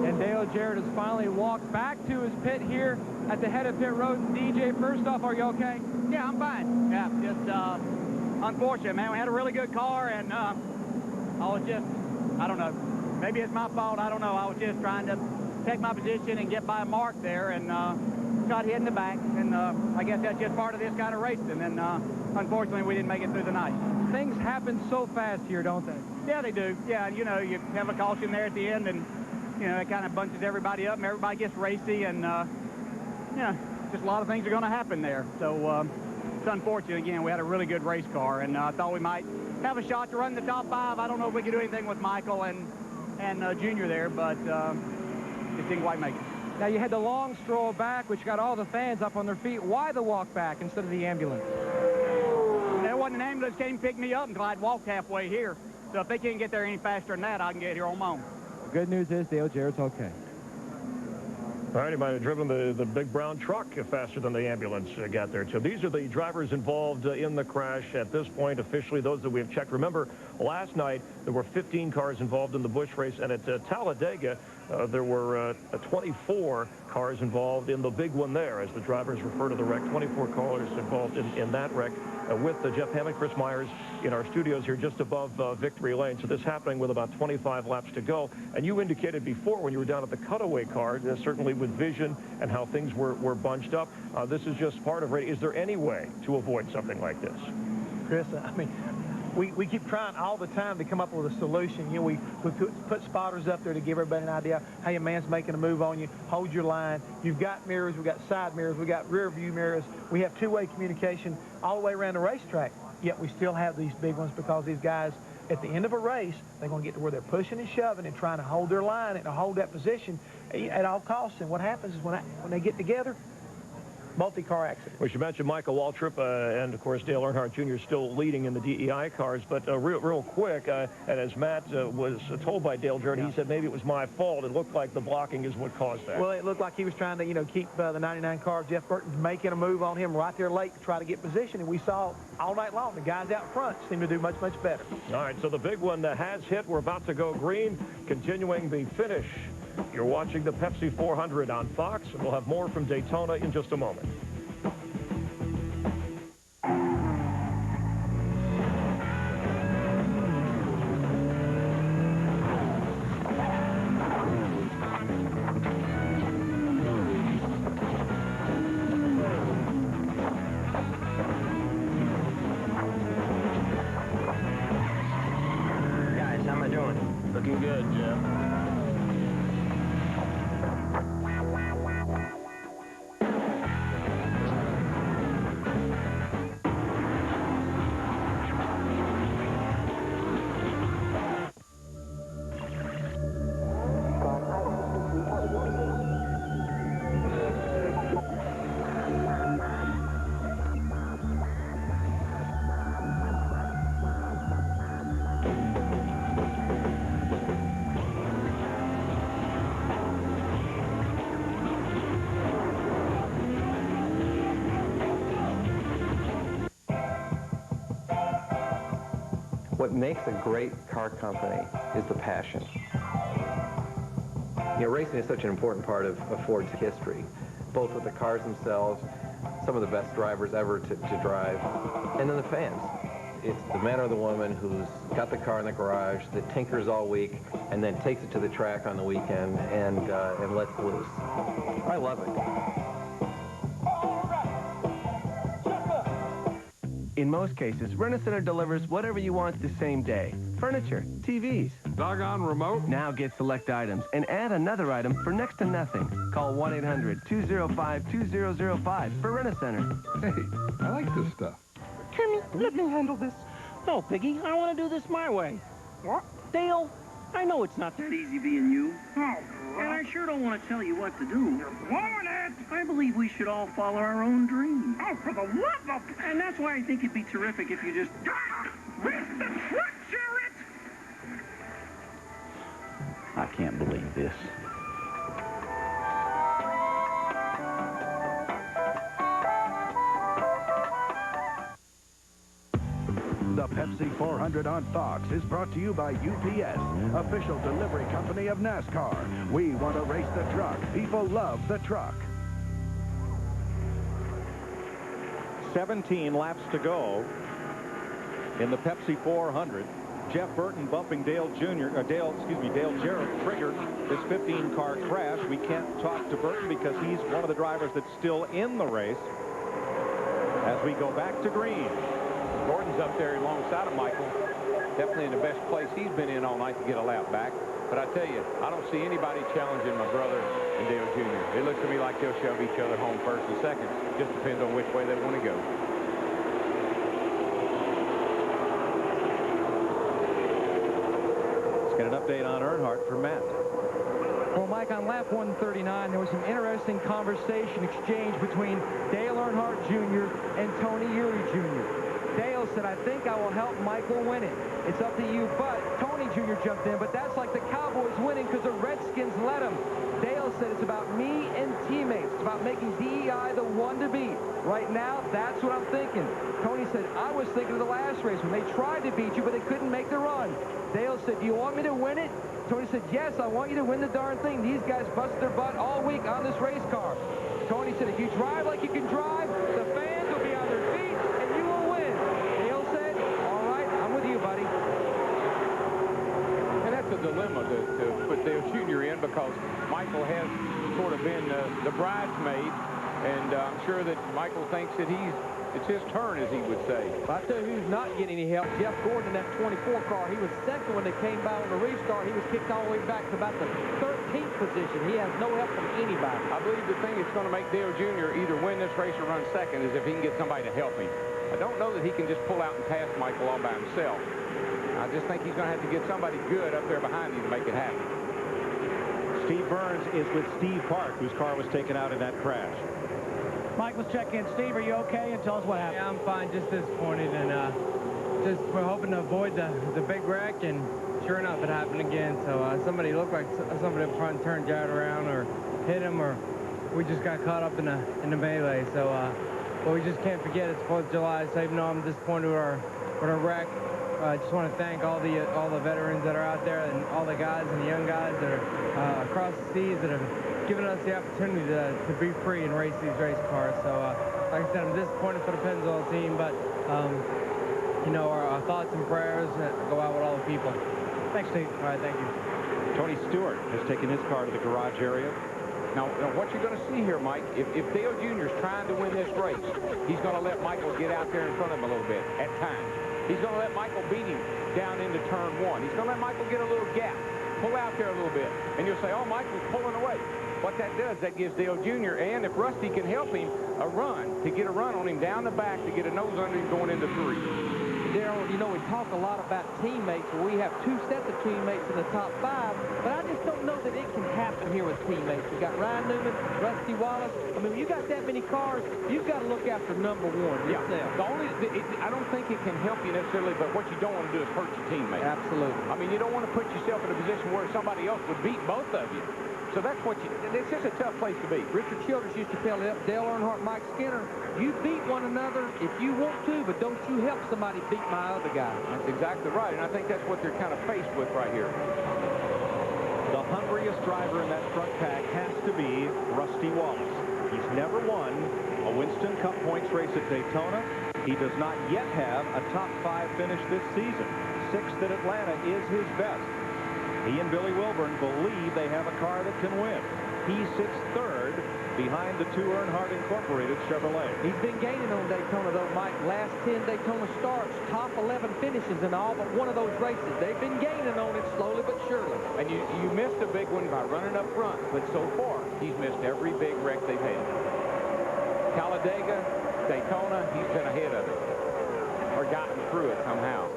[SPEAKER 3] And Dale Jarrett has finally walked back to his pit here at the head of pit road. DJ, first off, are you okay?
[SPEAKER 6] Yeah, I'm fine. Yeah, just unfortunate, man. We had a really good car, and I was just, I don't know. Maybe it's my fault. I don't know. I was just trying to take my position and get by Mark there, and got hit in the back. And I guess that's just part of this kind of racing. And unfortunately, we didn't make it through the night.
[SPEAKER 3] Things happen so fast here, don't they?
[SPEAKER 6] Yeah, they do. Yeah, you know, you have a caution there at the end, and you know, it kind of bunches everybody up, and everybody gets racy, and yeah, just a lot of things are going to happen there. So it's unfortunate. Again, we had a really good race car, and I thought we might have a shot to run the top 5. I don't know if we could do anything with Michael and Junior there, but just didn't quite make it.
[SPEAKER 3] Now, you had the long stroll back, which got all the fans up on their feet. Why the walk back instead of the ambulance?
[SPEAKER 6] There wasn't an ambulance came pick me up until I'd walked halfway here. So if they can't get there any faster than that, I can get here on my own.
[SPEAKER 3] Good news is Dale Jarrett's okay.
[SPEAKER 23] All right, he might have driven the big brown truck faster than the ambulance got there. So these are the drivers involved in the crash at this point, officially, those that we have checked. Remember, last night, there were 15 cars involved in the Busch race, and at Talladega, there were 24 cars involved in the big one there, as the drivers refer to the wreck. 24 cars involved in that wreck, with Jeff Hammond, Chris Myers in our studios here just above Victory Lane. So this happening with about 25 laps to go. And you indicated before when you were down at the cutaway car, certainly with vision and how things were bunched up, this is just part of it. Is there any way to avoid something like this?
[SPEAKER 18] Chris, I mean, we keep trying all the time to come up with a solution. You know, we put spotters up there to give everybody an idea. Hey, a man's making a move on you. Hold your line. You've got mirrors. We've got side mirrors. We've got rear view mirrors. We have two-way communication all the way around the racetrack. Yet we still have these big ones because these guys, at the end of a race, they're going to get to where they're pushing and shoving and trying to hold their line and to hold that position at all costs. And what happens is when they get together, multi-car accident.
[SPEAKER 23] We should mention Michael Waltrip and, of course, Dale Earnhardt Jr. still leading in the DEI cars. But real quick, and as Matt was told by Dale Jarrett, he said maybe it was my fault. It looked like the blocking is what caused that.
[SPEAKER 18] Well, it looked like he was trying to, you know, keep the 99 car, Jeff Burton, making a move on him right there late to try to get position. And we saw all night long the guys out front seem to do much, much better.
[SPEAKER 23] All right, so the big one has hit. We're about to go green, continuing the finish. You're watching the Pepsi 400 on Fox, and we'll have more from Daytona in just a moment.
[SPEAKER 9] What makes a great car company is the passion. You know, racing is such an important part of Ford's history, both with the cars themselves, some of the best drivers ever to drive, and then the fans. It's the man or the woman who's got the car in the garage, that tinkers all week, and then takes it to the track on the weekend and lets loose. I love it.
[SPEAKER 22] In most cases, Rent-A-Center delivers whatever you want the same day. Furniture, TVs.
[SPEAKER 10] Doggone remote.
[SPEAKER 22] Now get select items and add another item for next to nothing. Call 1-800-205-2005 for Rent-A-Center.
[SPEAKER 10] Hey, I like this stuff.
[SPEAKER 6] Kimmy, let me handle this. No, Piggy, I want to do this my way. What? Dale, I know it's not that easy being you. Oh, and I sure don't want to tell you what to do. You're blowing it! I believe we should all follow our own dreams. Oh, for the love of... And that's why I think it'd be terrific if you just... Winston, share it!
[SPEAKER 11] I can't believe this.
[SPEAKER 1] The Pepsi 400 on Fox is brought to you by UPS, official delivery company of NASCAR. We want to race the truck. People love the truck.
[SPEAKER 2] 17 laps to go in the Pepsi 400. Jeff Burton bumping Dale Jarrett triggered this 15-car crash. We can't talk to Burton because he's one of the drivers that's still in the race. As we go back to green.
[SPEAKER 4] Gordon's up there alongside of Michael. Definitely in the best place he's been in all night to get a lap back. But I tell you, I don't see anybody challenging my brother and Dale Jr. It looks to me like they'll shove each other home first and second. Just depends on which way they want to go.
[SPEAKER 2] Let's get an update on Earnhardt from Matt.
[SPEAKER 3] Well, Mike, on lap 139, there was some interesting conversation exchange between Dale Earnhardt Jr. and Tony Eury Jr. Dale said, I think I will help Michael win it. It's up to you, but Tony Jr. jumped in, but that's like the Cowboys winning because the Redskins let him. Dale said it's about me and teammates. It's about making DEI the one to beat. Right now, that's what I'm thinking. Tony said, I was thinking of the last race when they tried to beat you, but they couldn't make the run. Dale said, do you want me to win it? Tony said, yes, I want you to win the darn thing. These guys busted their butt all week on this race car. Tony said, if you drive like you can drive, the fans will be on their feet, and you will win. Dale said, all right, I'm with you, buddy.
[SPEAKER 4] And that's a dilemma to put Dale Jr. in because Michael has sort of been the bridesmaid, and I'm sure that Michael thinks that it's his turn, as he would say.
[SPEAKER 3] I tell you who's not getting any help. Jeff Gordon in that 24 car. He was second when they came by on the restart. He was kicked all the way back to about the 13th position. He has no help from anybody.
[SPEAKER 4] I believe the thing that's going to make Dale Jr. either win this race or run second is if he can get somebody to help him. I don't know that he can just pull out and pass Michael all by himself. I just think he's going to have to get somebody good up there behind him to make it happen.
[SPEAKER 2] Steve Burns is with Steve Park, whose car was taken out in that crash.
[SPEAKER 6] Mike, let's check in. Steve, are you okay? And tell us what happened.
[SPEAKER 24] Yeah, I'm fine. Just disappointed, and we're hoping to avoid the big wreck, and sure enough, it happened again. So somebody looked like somebody up front turned Jared around or hit him, or we just got caught up in the melee. So, but we just can't forget it's 4th of July. So even though I'm disappointed with our wreck, I just want to thank all the veterans that are out there and all the guys and the young guys that are across the seas that have given us the opportunity to be free and race these race cars. So, like I said, I'm disappointed for the Pennzoil team, but, you know, our thoughts and prayers go out with all the people.
[SPEAKER 6] Thanks, Steve.
[SPEAKER 24] All right, thank you.
[SPEAKER 2] Tony Stewart has taken his car to the garage area.
[SPEAKER 4] Now what you're going to see here, Mike, if Dale Jr. is trying to win this race, he's going to let Michael get out there in front of him a little bit at times. He's going to let Michael beat him down into turn 1. He's going to let Michael get a little gap, pull out there a little bit, and you'll say, oh, Michael's pulling away. What that does, that gives Dale Jr. and if Rusty can help him, to get a run on him down the back to get a nose under him going into 3.
[SPEAKER 3] Darryl, you know, we talk a lot about teammates. We have 2 sets of teammates in the top 5, but I just don't know that it can happen here with teammates. You got Ryan Newman, Rusty Wallace. I mean, when you got that many cars, you've got to look after number 1 yourself.
[SPEAKER 4] I don't think it can help you necessarily, but what you don't want to do is hurt your teammate.
[SPEAKER 3] Absolutely.
[SPEAKER 4] I mean, you don't want to put yourself in a position where somebody else would beat both of you.
[SPEAKER 2] So that's what it's just a tough place to be.
[SPEAKER 3] Richard Childress used to tell Dale Earnhardt, Mike Skinner, you beat one another if you want to, but don't you help somebody beat my other guy.
[SPEAKER 2] That's exactly right, and I think that's what they're kind of faced with right here.
[SPEAKER 23] The hungriest driver in that front pack has to be Rusty Wallace. He's never won a Winston Cup points race at Daytona. He does not yet have a top 5 finish this season. 6th at Atlanta is his best. He and Billy Wilburn believe they have a car that can win. He sits 3rd behind the 2 Earnhardt Incorporated Chevrolet.
[SPEAKER 3] He's been gaining on Daytona, though, Mike. Last 10 Daytona starts, top 11 finishes in all but one of those races. They've been gaining on it slowly but surely.
[SPEAKER 2] And you missed a big one by running up front, but so far, he's missed every big wreck they've had. Talladega, Daytona, he's been ahead of it, or gotten through it somehow.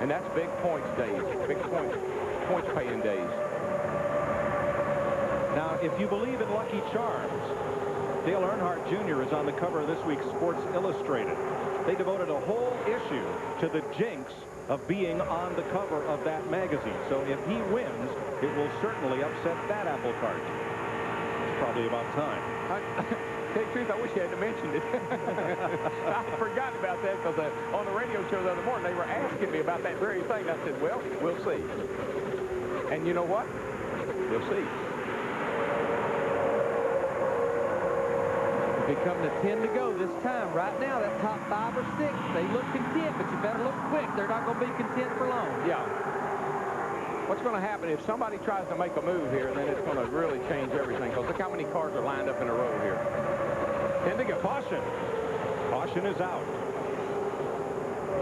[SPEAKER 2] And that's big points days, big points paying days.
[SPEAKER 23] Now, if you believe in Lucky Charms, Dale Earnhardt Jr. is on the cover of this week's Sports Illustrated. They devoted a whole issue to the jinx of being on the cover of that magazine. So if he wins, it will certainly upset that apple cart. It's probably about time.
[SPEAKER 2] To tell you the truth, I wish you hadn't mentioned it. I forgot about that because on the radio show the other morning, they were asking me about that very thing. I said, well, we'll see. And you know what? We'll see.
[SPEAKER 3] It come to 10 to go this time. Right now, that top 5 or 6, they look content, but you better look quick. They're not going to be content for long.
[SPEAKER 2] Yeah. What's going to happen if somebody tries to make a move here, then it's going to really change everything. Because look how many cars are lined up in a row here.
[SPEAKER 23] Ending a caution. Caution is out.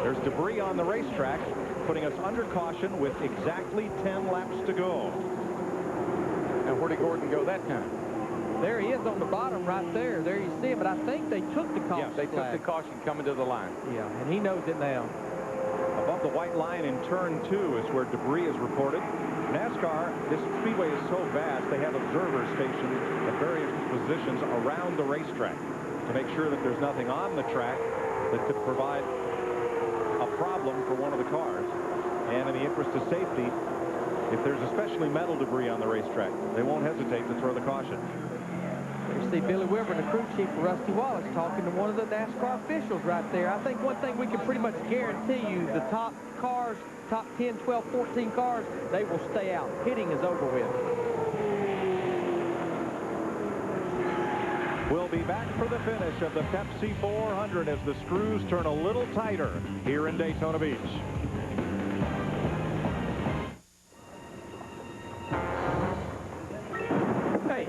[SPEAKER 23] There's debris on the racetrack, putting us under caution with exactly 10 laps to go.
[SPEAKER 2] And where did Gordon go that time?
[SPEAKER 3] There he is on the bottom right there. There you see him, but I think they took the caution.
[SPEAKER 2] Yes, they took the caution coming to the line.
[SPEAKER 3] Yeah, and he knows it now.
[SPEAKER 23] Above the white line in turn 2 is where debris is reported. NASCAR, this speedway is so vast, they have observer stations at various positions around the racetrack to make sure that there's nothing on the track that could provide a problem for one of the cars. And in the interest of safety, if there's especially metal debris on the racetrack, they won't hesitate to throw the caution.
[SPEAKER 3] You see Billy Wilburn, the crew chief for Rusty Wallace, talking to one of the NASCAR officials right there. I think one thing we can pretty much guarantee you, the top cars, top 10, 12, 14 cars, they will stay out. Pitting is over with.
[SPEAKER 23] We'll be back for the finish of the Pepsi 400 as the screws turn a little tighter here in Daytona Beach.
[SPEAKER 6] Hey!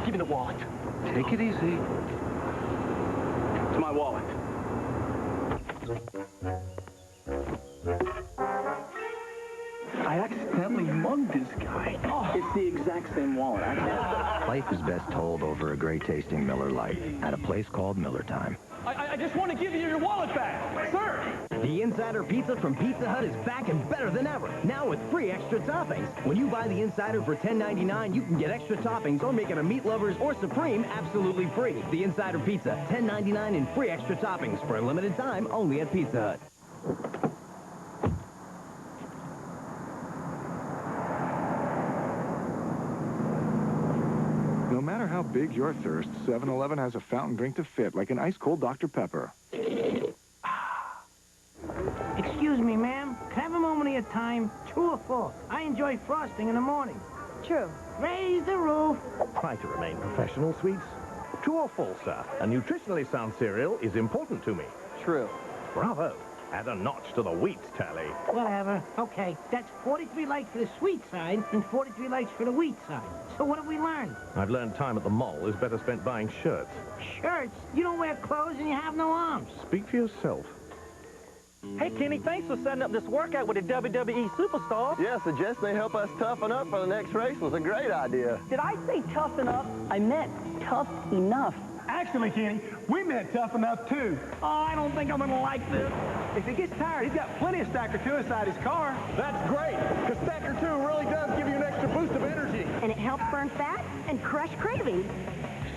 [SPEAKER 6] Give me the wallet.
[SPEAKER 10] Take it easy.
[SPEAKER 6] It's my wallet. I accidentally mugged this guy. Oh. It's the exact same wallet.
[SPEAKER 12] Life is best told over a great-tasting Miller Lite at a place called Miller Time.
[SPEAKER 6] I just want to give you your wallet back, sir.
[SPEAKER 13] The Insider Pizza from Pizza Hut is back and better than ever, now with free extra toppings. When you buy the Insider for $10.99, you can get extra toppings or make it a Meat Lovers or Supreme absolutely free. The Insider Pizza, $10.99 and free extra toppings for a limited time only at Pizza Hut.
[SPEAKER 10] No matter how big your thirst, 7-Eleven has a fountain drink to fit, like an ice-cold Dr. Pepper.
[SPEAKER 15] Excuse me, ma'am. Can I have a moment of your time? True or false? I enjoy frosting in the morning.
[SPEAKER 21] True.
[SPEAKER 15] Raise the roof.
[SPEAKER 16] Try to remain professional, sweets. True or false, sir? A nutritionally sound cereal is important to me.
[SPEAKER 3] True.
[SPEAKER 16] Bravo. Add a notch to the wheat tally.
[SPEAKER 15] Whatever. Okay, that's 43 likes for the sweet side and 43 likes for the wheat side. So what have we learned?
[SPEAKER 16] I've learned time at the mall is better spent buying shirts.
[SPEAKER 15] Shirts? You don't wear clothes and you have no arms.
[SPEAKER 16] Speak for yourself.
[SPEAKER 6] Hey, Kenny, thanks for setting up this workout with the WWE Superstars.
[SPEAKER 25] Yeah, suggest they help us toughen up for the next race was a great idea.
[SPEAKER 26] Did I say toughen up? I meant tough enough.
[SPEAKER 6] Actually, Kenny, we meant tough enough, too. Oh, I don't think I'm going to like this. If he gets tired, he's got plenty of Stacker 2 inside his car.
[SPEAKER 16] That's great, because Stacker 2 really does give you an extra boost of energy.
[SPEAKER 21] And it helps burn fat and crush cravings.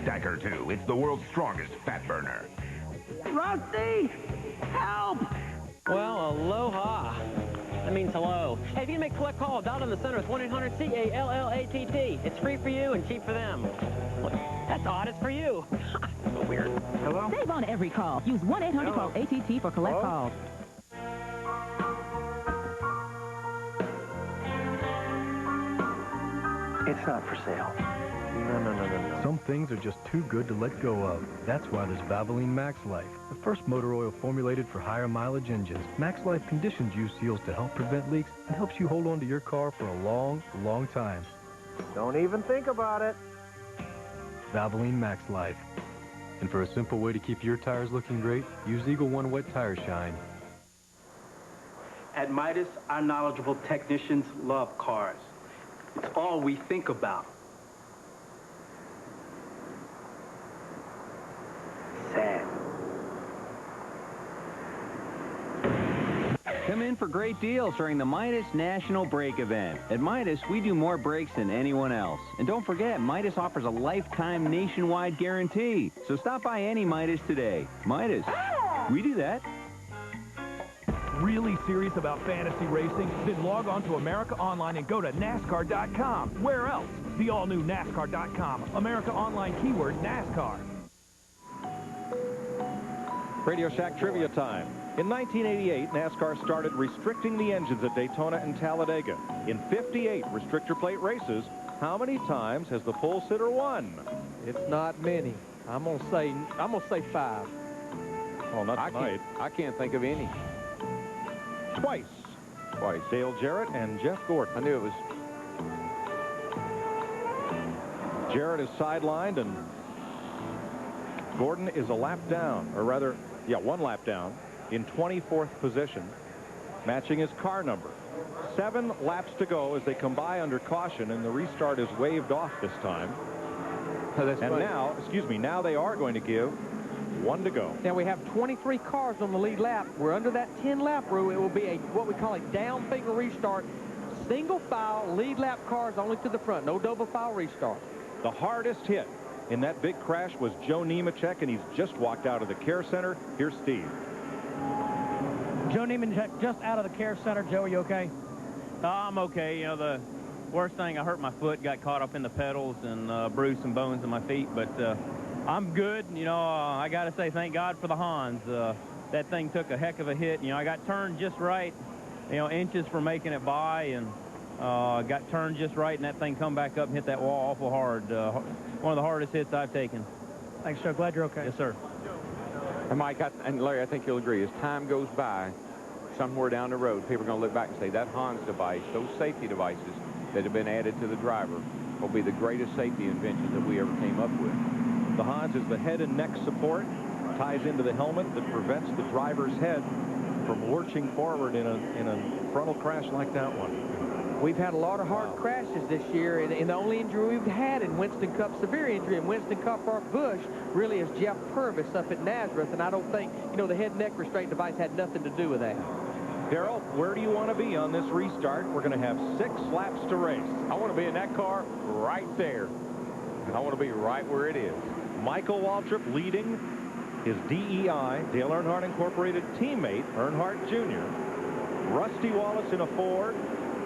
[SPEAKER 27] Stacker 2, it's the world's strongest fat burner.
[SPEAKER 15] Rusty, help!
[SPEAKER 3] Well, aloha.
[SPEAKER 5] That means hello. Hey, if you make a collect call, dial in the center. It's 1-800-CALLATT. It's free for you and cheap for them. That's odd. It's for you. So weird.
[SPEAKER 7] Hello? Save on every call. Use 1-800-CALL-ATT for collect calls.
[SPEAKER 12] It's not for sale.
[SPEAKER 8] No. Some things are just too good to let go of. That's why there's Valvoline Max Life, the first motor oil formulated for higher mileage engines. Max Life conditions use seals to help prevent leaks and helps you hold on to your car for a long, long time.
[SPEAKER 18] Don't even think about it.
[SPEAKER 8] Valvoline Max Life. And for a simple way to keep your tires looking great, use Eagle One Wet Tire Shine.
[SPEAKER 14] At Midas, our knowledgeable technicians love cars. It's all we think about. Sad.
[SPEAKER 17] Come in for great deals during the Midas National Brake Event. At Midas, we do more brakes than anyone else. And don't forget, Midas offers a lifetime nationwide guarantee. So stop by any Midas today. Midas, we do that.
[SPEAKER 19] Really serious about fantasy racing? Then log on to America Online and go to NASCAR.com. Where else? The all-new NASCAR.com. America Online keyword NASCAR.
[SPEAKER 2] Radio Shack trivia time. In 1988, NASCAR started restricting the engines at Daytona and Talladega. In 58 restrictor plate races, how many times has the pole sitter won?
[SPEAKER 3] It's not many. I'm gonna say 5.
[SPEAKER 2] Oh, not tonight.
[SPEAKER 4] I can't think of any.
[SPEAKER 2] Twice. Dale Jarrett and Jeff Gordon.
[SPEAKER 4] I knew it was.
[SPEAKER 2] Jarrett is sidelined and Gordon is a lap down, or rather, yeah, 1 lap down in 24th position, matching his car number. 7 laps to go as they come by under caution, and the restart is waved off this time.
[SPEAKER 3] Oh, that's
[SPEAKER 2] and
[SPEAKER 3] funny.
[SPEAKER 2] now, excuse me, now they are going to give 1 to go.
[SPEAKER 3] Now we have 23 cars on the lead lap. We're under that 10-lap rule. It will be what we call a down finger restart. Single file, lead lap cars only to the front. No double file restart.
[SPEAKER 2] The hardest hit in that big crash was Joe Nemechek, and he's just walked out of the care center. Here's Steve.
[SPEAKER 6] Joe Nemechek just out of the care center. Joe, are you okay?
[SPEAKER 20] I'm okay. You know, the worst thing, I hurt my foot, got caught up in the pedals and bruised some bones in my feet, but I'm good. You know, I got to say thank God for the Hans. That thing took a heck of a hit. You know, I got turned just right, you know, inches from making it by, and got turned just right, and that thing come back up and hit that wall awful hard. One of the hardest hits I've taken.
[SPEAKER 6] Thanks, Joe. Glad you're okay.
[SPEAKER 20] Yes, sir.
[SPEAKER 4] And Mike, and Larry, I think you'll agree, as time goes by, somewhere down the road, people are going to look back and say that Hans device, those safety devices that have been added to the driver, will be the greatest safety inventions that we ever came up with.
[SPEAKER 2] The Hans is the head and neck support, ties into the helmet that prevents the driver's head from lurching forward in a frontal crash like that one.
[SPEAKER 3] We've had a lot of hard crashes this year, and the only injury we've had in Winston Cup, severe injury in Winston Cup or Busch, really is Jeff Purvis up at Nazareth, and I don't think, you know, the head neck restraint device had nothing to do with that.
[SPEAKER 2] Darrell, where do you want to be on this restart? We're going to have 6 laps to race.
[SPEAKER 4] I want to be in that car right there. I want to be right where it is.
[SPEAKER 2] Michael Waltrip leading his DEI, Dale Earnhardt Incorporated teammate, Earnhardt Jr. Rusty Wallace in a Ford.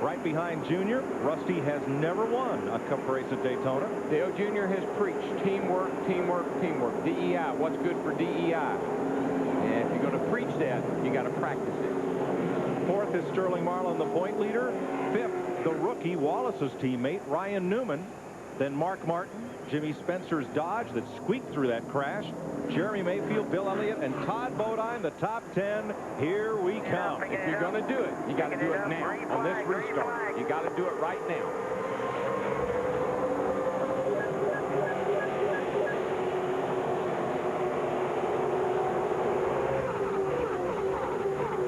[SPEAKER 2] Right behind Junior. Rusty has never won a Cup race at Daytona.
[SPEAKER 4] Dale Jr. has preached teamwork, teamwork, teamwork. DEI, what's good for DEI? And if you're going to preach that, you got to practice it.
[SPEAKER 2] 4th is Sterling Marlin, the point leader. 5th, the rookie, Wallace's teammate, Ryan Newman. Then Mark Martin, Jimmy Spencer's Dodge that squeaked through that crash. Jeremy Mayfield, Bill Elliott, and Todd Bodine, the top 10. Here we come.
[SPEAKER 4] If you're going to do it, you got to do it now on this restart. You got to do it right now.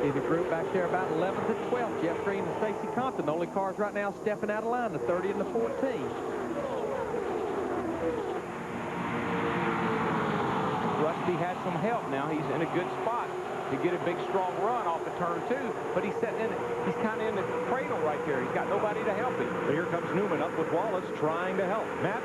[SPEAKER 3] See the group back there about 11th and 12th. Jeff Green and Stacy Compton, the only cars right now stepping out of line, the 30 and the 14.
[SPEAKER 4] Rusty had some help now. He's in a good spot to get a big, strong run off of turn 2, but he's sitting in it. He's kind of in the cradle right there. He's got nobody to help him.
[SPEAKER 2] Here comes Newman up with Wallace trying to help. Matt?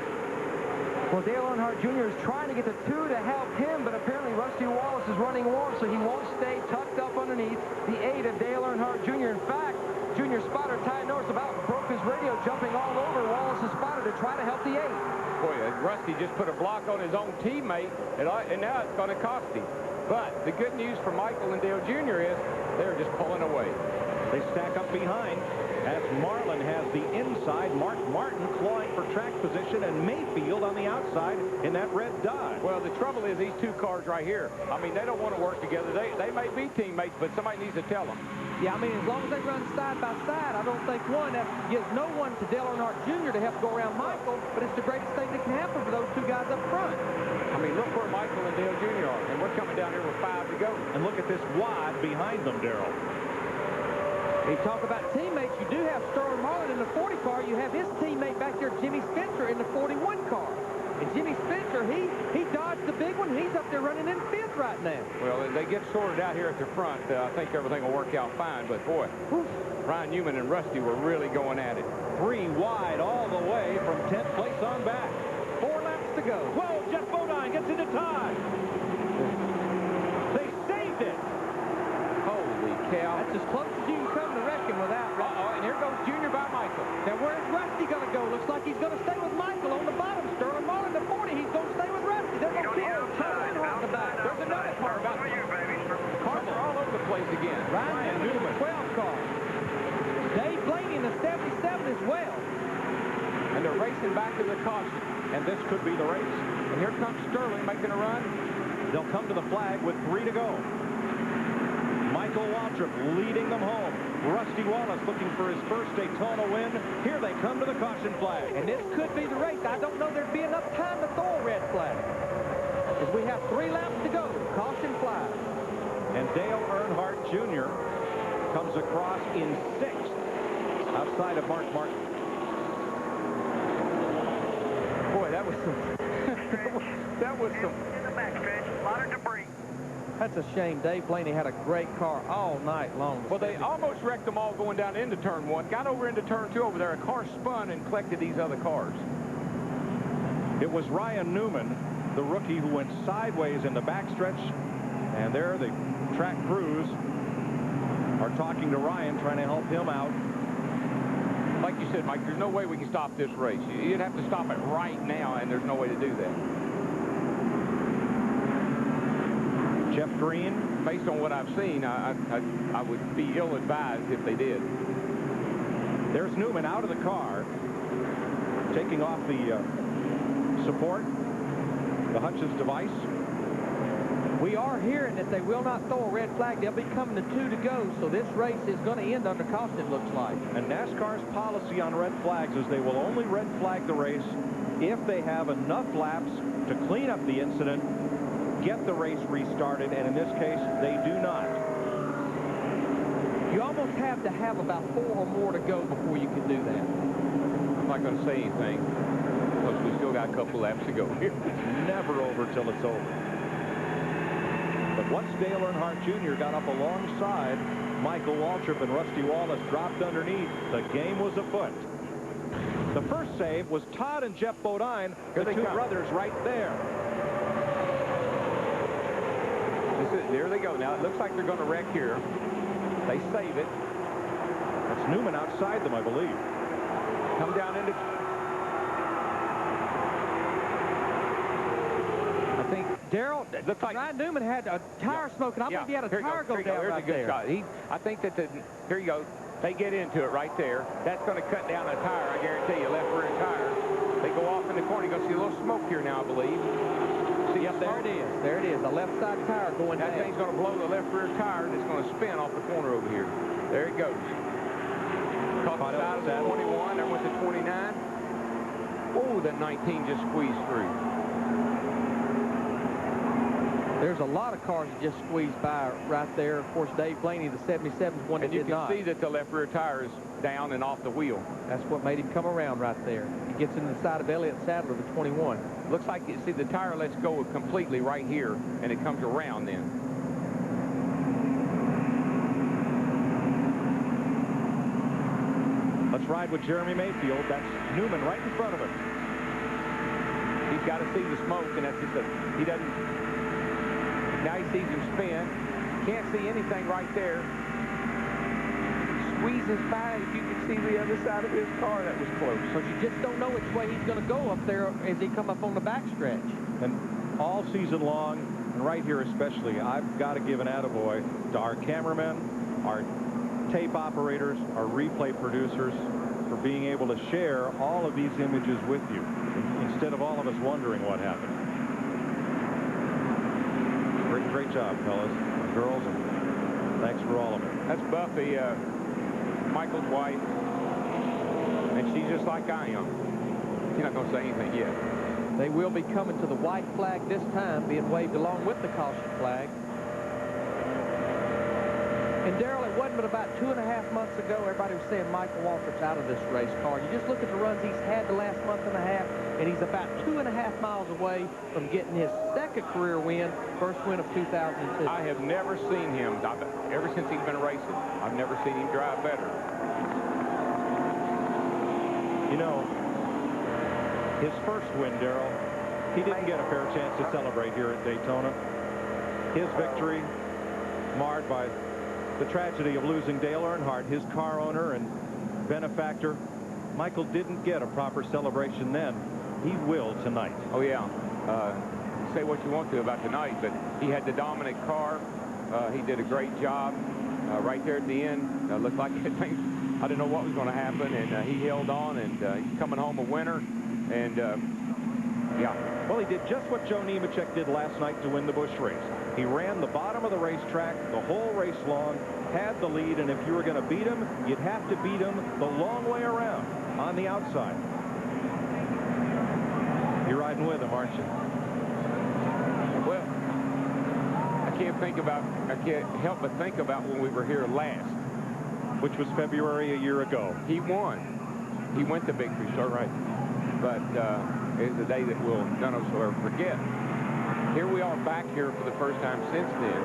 [SPEAKER 28] Well, Dale Earnhardt Jr. is trying to get the 2 to help him, but apparently Rusty Wallace is running warm, so he won't stay tucked up underneath the 8 of Dale Earnhardt Jr. In fact,
[SPEAKER 3] Junior spotter Ty Norris about broke his radio, jumping all over Wallace's spotter to try to help the 8.
[SPEAKER 4] Boy, Rusty just put a block on his own teammate, and now it's going to cost him. But the good news for Michael and Dale Jr. is they're just pulling away.
[SPEAKER 2] They stack up behind as Marlin has the inside. Mark Martin clawing for track position, and Mayfield on the outside in that red Dodge.
[SPEAKER 4] Well, the trouble is these two cars right here. I mean, they don't want to work together. They may be teammates, but somebody needs to tell them.
[SPEAKER 3] Yeah, I mean, as long as they run side by side, I don't think that gives no one to Dale Earnhardt Jr. to help go around Michael, but it's the greatest thing that can happen for those two guys up front.
[SPEAKER 4] I mean, look where Michael and Dale Jr. are, and we're coming down here with 5 to go.
[SPEAKER 2] And look at this wad behind them, Darrell.
[SPEAKER 3] You talk about teammates, you do have Sterling Marlin in the 40 car. You have his teammate back there, Jimmy Spencer, in the 41 car. And Jimmy Spencer, he dodged the big one. He's up there running in 5th right now.
[SPEAKER 4] Well, they get sorted out here at the front. I think everything will work out fine. But, boy, Ryan Newman and Rusty were really going at it.
[SPEAKER 2] 3 wide all the way from 10th place on back.
[SPEAKER 3] 4 laps to go.
[SPEAKER 2] Whoa, Jeff Bodine gets into tie. They saved it.
[SPEAKER 4] Holy cow.
[SPEAKER 3] That's as close as you can come to wrecking without.
[SPEAKER 4] And here goes Junior by Michael.
[SPEAKER 3] Now, where's Rusty going to go? Looks like he's going to stay with Michael on the bottom. Sterling Marlin, the 40, he's going to stay with Rusty. They're going to keep him right in the back.
[SPEAKER 4] There's another car about cars are all over the place again.
[SPEAKER 3] Ryan Newman, 12 car. Dave Blaney in the 77 as well.
[SPEAKER 4] And they're racing back to the caution.
[SPEAKER 2] And this could be the race.
[SPEAKER 4] And here comes Sterling making a run.
[SPEAKER 2] They'll come to the flag with 3 to go. Michael Waltrip leading them home. Rusty Wallace looking for his first Daytona win. Here they come to the caution flag.
[SPEAKER 3] And this could be the race. I don't know there'd be enough time to throw a red flag. As we have 3 laps to go. Caution flag.
[SPEAKER 2] And Dale Earnhardt Jr. comes across in 6th outside of Mark Martin.
[SPEAKER 4] Boy, that was some... that was some...
[SPEAKER 1] In the backstretch, a lot of debris.
[SPEAKER 3] That's a shame. Dave Blaney had a great car all night long.
[SPEAKER 4] Well, they almost wrecked them all going down into turn 1. Got over into turn 2 over there. A car spun and collected these other cars.
[SPEAKER 2] It was Ryan Newman, the rookie, who went sideways in the backstretch. And there the track crews are talking to Ryan, trying to help him out.
[SPEAKER 4] Like you said, Mike, there's no way we can stop this race. You'd have to stop it right now, and there's no way to do that.
[SPEAKER 2] Jeff Green,
[SPEAKER 4] based on what I've seen, I would be ill-advised if they did.
[SPEAKER 2] There's Newman out of the car, taking off the support, the Hutchins device.
[SPEAKER 3] We are hearing that they will not throw a red flag. They'll be coming to 2 to go, so this race is going to end under caution, it looks like.
[SPEAKER 2] And NASCAR's policy on red flags is they will only red flag the race if they have enough laps to clean up the incident, get the race restarted, and in this case, they do not.
[SPEAKER 3] You almost have to have about 4 or more to go before you can do that.
[SPEAKER 4] I'm not going to say anything, because we still got a couple laps to go here.
[SPEAKER 2] It's never over till it's over. But once Dale Earnhardt Jr. got up alongside, Michael Waltrip and Rusty Wallace dropped underneath. The game was afoot. The first save was Todd and Jeff Bodine, the 2 brothers right there.
[SPEAKER 4] There they go. Now, it looks like they're going to wreck here. They save it.
[SPEAKER 2] That's Newman outside them, I believe.
[SPEAKER 4] Come down into... I think...
[SPEAKER 3] Darrell, Ryan Newman had a tire smoke, and I believe he had a tire go down right there.
[SPEAKER 4] I think that here you go. They get into it right there. That's going to cut down a tire, I guarantee you, left rear tire. They go off in the corner. You're going to see a little smoke here now, I believe. See,
[SPEAKER 3] yep, there it is. There it is. The left side tire going down.
[SPEAKER 4] That thing's going to blow the left rear tire, and it's going to spin off the corner over here. There it goes. Caught the side of the 21. There went to 29. Oh, that 19 just squeezed through.
[SPEAKER 3] There's a lot of cars that just squeezed by right there. Of course, Dave Blaney, the 77 is one that did not.
[SPEAKER 4] And you can see that the left rear tire is down and off the wheel.
[SPEAKER 3] That's what made him come around right there. He gets in the side of Elliott Sadler, the 21.
[SPEAKER 4] Looks like, you see, the tire lets go completely right here, and it comes around then.
[SPEAKER 2] Let's ride with Jeremy Mayfield. That's Newman right in front of him.
[SPEAKER 4] He's got to see the smoke, and that's just he doesn't... Now he sees him spin. Can't see anything right there. squeezes by. If you could see the other side of his car, that was close.
[SPEAKER 3] Because you just don't know which way he's going to go up there as he come up on the backstretch.
[SPEAKER 2] And all season long, and right here especially, I've got to give an attaboy to our cameramen, our tape operators, our replay producers, for being able to share all of these images with you instead of all of us wondering what happened. Great job, fellas and girls, and thanks for all of it.
[SPEAKER 4] That's Buffy, Michael's wife, and she's just like I am. She's not going to say anything yet.
[SPEAKER 3] They will be coming to the white flag this time, being waved along with the caution flag. And Darrell, it wasn't but about 2.5 months ago, everybody was saying Michael Waltrip's out of this race car. You just look at the runs he's had the last month and a half, and he's about 2.5 miles away from getting his second career win, first win of 2002.
[SPEAKER 4] I have never seen him, ever since he's been racing, I've never seen him drive better.
[SPEAKER 2] You know, his first win, Darrell, he didn't get a fair chance to celebrate here at Daytona. His victory marred by the tragedy of losing Dale Earnhardt, his car owner and benefactor. Michael didn't get a proper celebration then. He will tonight.
[SPEAKER 4] Oh, yeah. Say what you want to about tonight, but he had the dominant car. He did a great job right there at the end. Looked like I didn't know what was going to happen, and he held on, and he's coming home a winner. And, yeah.
[SPEAKER 2] Well, he did just what Joe Nemechek did last night to win the Busch race. He ran the bottom of the racetrack the whole race long, had the lead, and if you were going to beat him, you'd have to beat him the long way around on the outside. You're riding with him, aren't you?
[SPEAKER 4] Well, I can't help but think about when we were here last,
[SPEAKER 2] which was February a year ago.
[SPEAKER 4] He won. He went to victory, so right. But it's a day that none of us will ever forget. Here we are back here for the first time since then.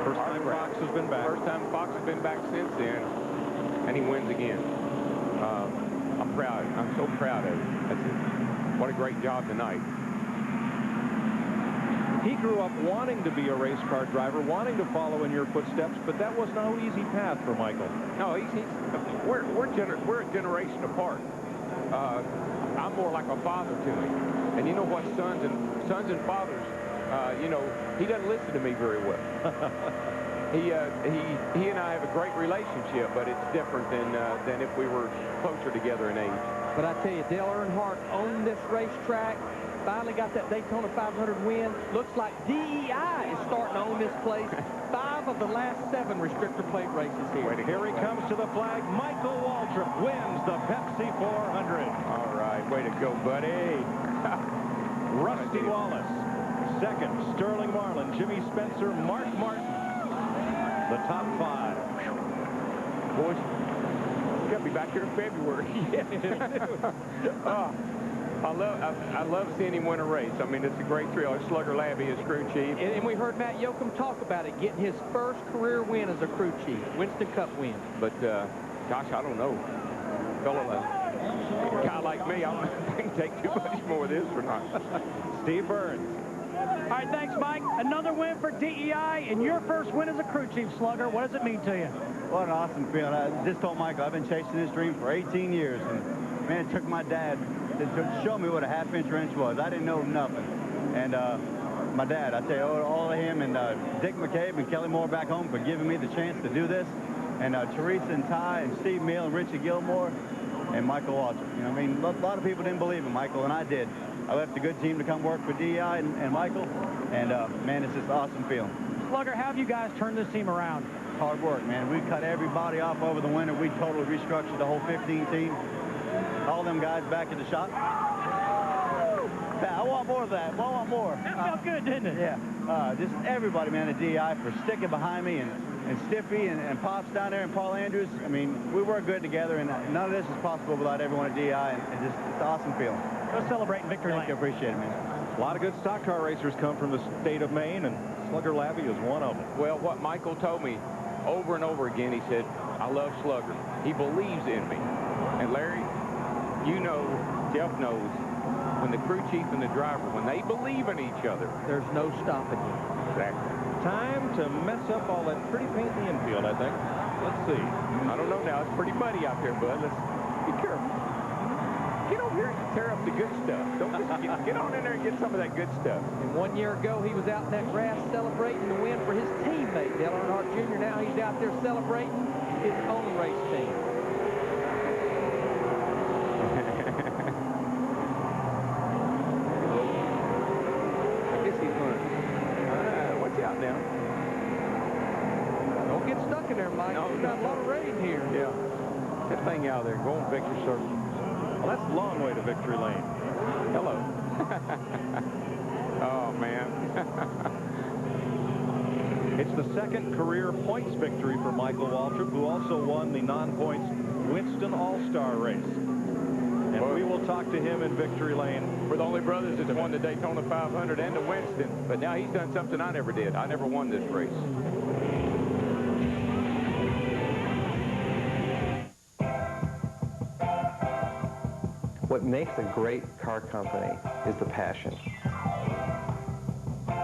[SPEAKER 2] First time Fox has been back.
[SPEAKER 4] First time Fox has been back since then, and he wins again. I'm proud. I'm so proud of him. What a great job tonight.
[SPEAKER 2] He grew up wanting to be a race car driver, wanting to follow in your footsteps, but that was no easy path for Michael.
[SPEAKER 4] No, we're a generation apart. I'm more like a father to him, and you know what, sons and fathers, you know, he doesn't listen to me very well. He and I have a great relationship, but it's different than if we were closer together in age.
[SPEAKER 3] But I tell you, Dale Earnhardt owned this racetrack, finally got that Daytona 500 win. Looks like DEI is starting to own this place. 5 of the last 7 restrictor plate races here.
[SPEAKER 2] Here he comes to the flag. Michael Waltrip wins the Pepsi 400.
[SPEAKER 4] All right, way to go, buddy.
[SPEAKER 2] Rusty Wallace. Second, Sterling Marlin, Jimmy Spencer, Mark Martin. The top 5.
[SPEAKER 4] Boys, you got to be back here in February. I love seeing him win a race. I mean, it's a great thrill. Slugger Labby is crew chief.
[SPEAKER 3] And we heard Matt Yoakum talk about it, getting his first career win as a crew chief, Winston Cup win.
[SPEAKER 4] But, gosh, I don't know. A guy like me, I don't know if I can take too much more of this or not.
[SPEAKER 2] Steve Burns.
[SPEAKER 6] All right, thanks, Mike. Another win for DEI, and your first win as a crew chief, Slugger. What does it mean to you?
[SPEAKER 9] What an awesome feeling. I just told Michael I've been chasing this dream for 18 years, and, man, it took my dad to show me what a half-inch wrench was. I didn't know nothing. And my dad, I tell you, all of him and Dick McCabe and Kelly Moore back home for giving me the chance to do this. And Teresa and Ty and Steve Meal and Richie Gilmore and Michael Waltrip. You know, I mean, a lot of people didn't believe in Michael, and I did. I left a good team to come work for DEI and Michael, and, man, it's just an awesome feeling.
[SPEAKER 6] Slugger, how have you guys turned this team around?
[SPEAKER 9] Hard work, man. We cut everybody off over the winter. We totally restructured the whole 15 team. All them guys back at the shop. Yeah, I want more of that. I want more.
[SPEAKER 6] That felt good, didn't it?
[SPEAKER 9] Yeah. Just everybody, man, at DEI for sticking behind me, and Stiffy and Pops down there and Paul Andrews. I mean, we work good together, and none of this is possible without everyone at DEI, and it's an awesome feeling.
[SPEAKER 6] Go celebrate in victory lane.
[SPEAKER 9] Thank you. Appreciate it, man.
[SPEAKER 2] A lot of good stock car racers come from the state of Maine, and Slugger Labby is one of them.
[SPEAKER 4] Well, what Michael told me over and over again, he said, I love Slugger. He believes in me. And Larry, you know, Jeff knows, when the crew chief and the driver, when they believe in each other,
[SPEAKER 3] there's no stopping you.
[SPEAKER 4] Exactly.
[SPEAKER 2] Time to mess up all that pretty paint in the infield, I think. Let's see.
[SPEAKER 4] I don't know now. It's pretty muddy out there, bud. Let's be careful. Get over here and tear up the good stuff. Don't just get on in there and get some of that good stuff.
[SPEAKER 3] And 1 year ago, he was out in that grass celebrating the win for his teammate, Dale Earnhardt Jr. Now he's out there celebrating his own race team.
[SPEAKER 4] I guess he's going to... watch out now.
[SPEAKER 3] Don't get stuck in there, Mike.
[SPEAKER 4] No,
[SPEAKER 3] We've got a lot of rain here.
[SPEAKER 2] Yeah. That thing out there, going victory circle. Well, that's a long way to victory lane.
[SPEAKER 4] Hello. Oh, man.
[SPEAKER 2] It's the second career points victory for Michael Waltrip, who also won the non-points Winston All-Star race. And we will talk to him in victory lane.
[SPEAKER 4] We're the only brothers that's won the Daytona 500 and the Winston. But now he's done something I never did. I never won this race.
[SPEAKER 10] What makes a great car company is the passion.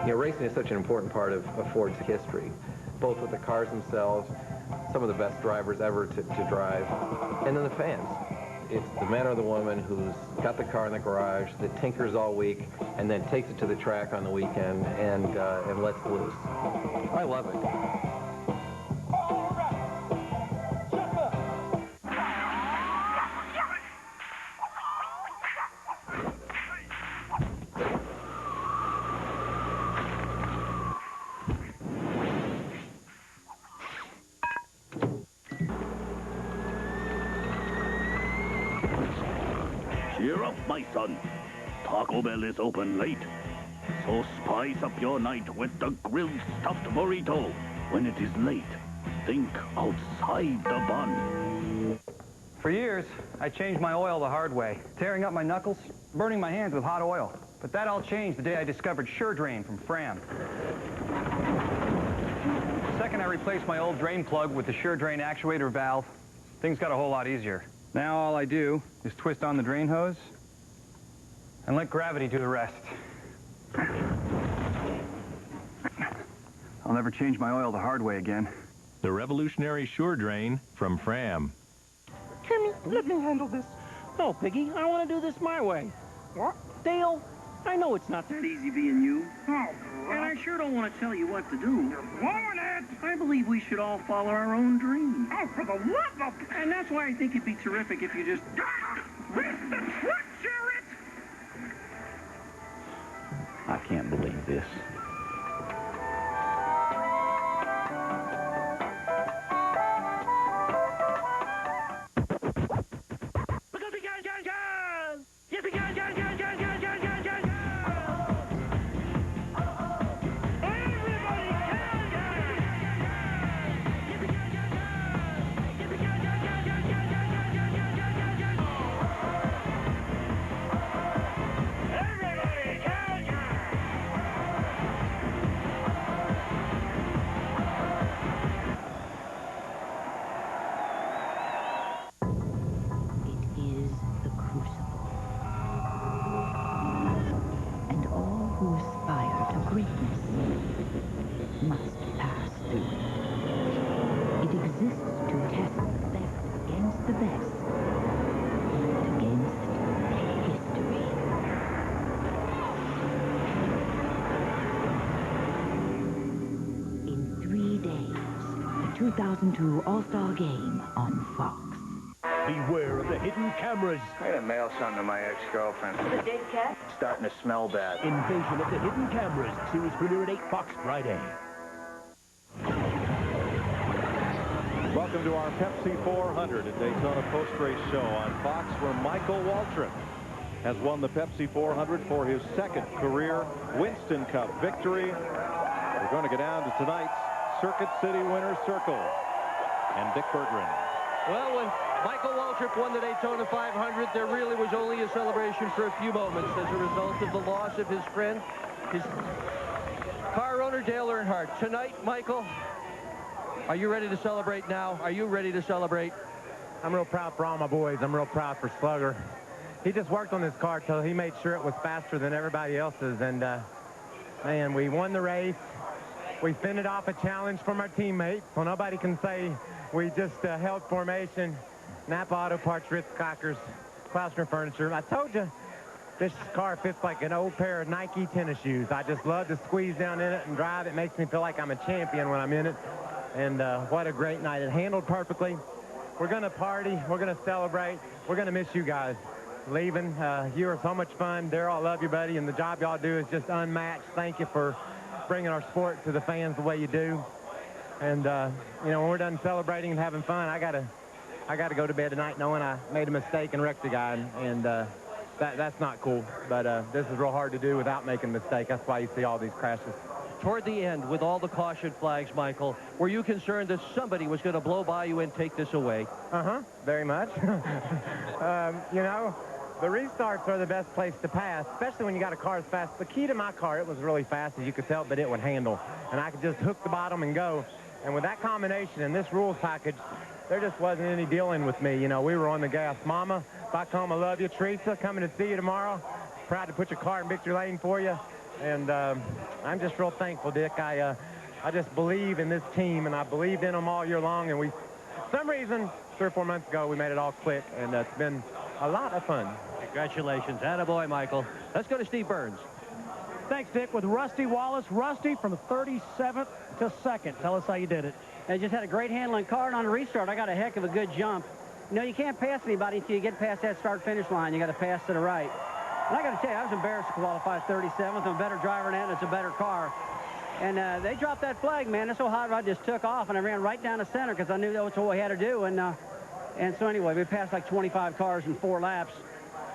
[SPEAKER 10] You know, racing is such an important part of Ford's history, both with the cars themselves, some of the best drivers ever to drive, and then the fans. It's the man or the woman who's got the car in the garage, that tinkers all week, and then takes it to the track on the weekend and lets loose. I love it.
[SPEAKER 11] Cheer up, my son. Taco Bell is open late. So spice up your night with the grilled stuffed burrito. When it is late, think outside the bun.
[SPEAKER 28] For years, I changed my oil the hard way, tearing up my knuckles, burning my hands with hot oil. But that all changed the day I discovered Sure Drain from Fram. The second I replaced my old drain plug with the Sure Drain actuator valve, things got a whole lot easier. Now all I do is twist on the drain hose and let gravity do the rest. I'll never change my oil the hard way again.
[SPEAKER 13] The revolutionary Sure Drain from Fram.
[SPEAKER 22] Kimmy, let me handle this.
[SPEAKER 23] No, Piggy, I want to do this my way.
[SPEAKER 22] What?
[SPEAKER 23] Dale, I know it's not that easy being you.
[SPEAKER 22] Oh,
[SPEAKER 23] and I sure don't want to tell you what to do.
[SPEAKER 22] You're blowing it!
[SPEAKER 23] I believe we should all follow our own dreams.
[SPEAKER 22] Oh, for the love of...
[SPEAKER 23] And that's why I think it'd be terrific if you just...
[SPEAKER 22] Winston, share it!
[SPEAKER 11] I can't believe this.
[SPEAKER 7] In 3 days, the 2002 All-Star Game on Fox.
[SPEAKER 13] Beware of the hidden cameras.
[SPEAKER 24] I gotta mail something to my ex-girlfriend.
[SPEAKER 21] The dead cat?
[SPEAKER 24] Starting to smell bad.
[SPEAKER 13] Invasion of the Hidden Cameras. Series premiere at 8 Fox Friday.
[SPEAKER 2] Welcome to our Pepsi 400 at Daytona post-race show on Fox, where Michael Waltrip has won the Pepsi 400 for his second career Winston Cup victory. We're going to go down to tonight's Circuit City Winner's Circle. And Dick Berggren.
[SPEAKER 3] Well, when Michael Waltrip won the Daytona 500, there really was only a celebration for a few moments as a result of the loss of his friend, his car owner, Dale Earnhardt. Tonight, Michael, are you ready to celebrate now? Are you ready to celebrate?
[SPEAKER 25] I'm real proud for all my boys. I'm real proud for Slugger. He just worked on this car till he made sure it was faster than everybody else's. And, man, we won the race. We fended off a challenge from our teammates, so nobody can say We just held formation. Napa Auto Parts, Ritz Crackers, Klausner Furniture. I told you, this car fits like an old pair of Nike tennis shoes. I just love to squeeze down in it and drive. It makes me feel like I'm a champion when I'm in it. And what a great night. It handled perfectly. We're going to party. We're going to celebrate. We're going to miss you guys. Leaving. You are so much fun. Daryl, I love you, buddy. And the job y'all do is just unmatched. Thank you for bringing our sport to the fans the way you do. And, you know, when we're done celebrating and having fun, I got to go to bed tonight knowing I made a mistake and wrecked a guy. And that's not cool. But this is real hard to do without making a mistake. That's why you see all these crashes.
[SPEAKER 5] Toward the end, with all the caution flags, Michael, were you concerned that somebody was going to blow by you and take this away?
[SPEAKER 25] Very much. You know, the restarts are the best place to pass, especially when you got a car as fast. The key to my car, it was really fast, as you could tell, but it would handle. And I could just hook the bottom and go. And with that combination and this rules package, there just wasn't any dealing with me. You know, we were on the gas. Mama, back home, I love you. Teresa, coming to see you tomorrow. Proud to put your car in victory lane for you. And I'm just real thankful, Dick. I just believe in this team, and I believed in them all year long. And for some reason, 3 or 4 months ago, we made it all click, and it's been a lot of fun.
[SPEAKER 5] Congratulations. Attaboy, Michael. Let's go to Steve Burns.
[SPEAKER 6] Thanks, Dick, with Rusty Wallace. Rusty from 37th to 2nd. Tell us how you did it.
[SPEAKER 8] I just had a great handling car, and on the restart, I got a heck of a good jump. You know, you can't pass anybody until you get past that start-finish line. You got to pass to the right. And I got to tell you, I was embarrassed to qualify 37th. I'm a better driver than that, and it's a better car. And they dropped that flag, man. This old hot rod just took off, and I ran right down the center because I knew that was what we had to do. And so anyway, we passed like 25 cars in 4 laps.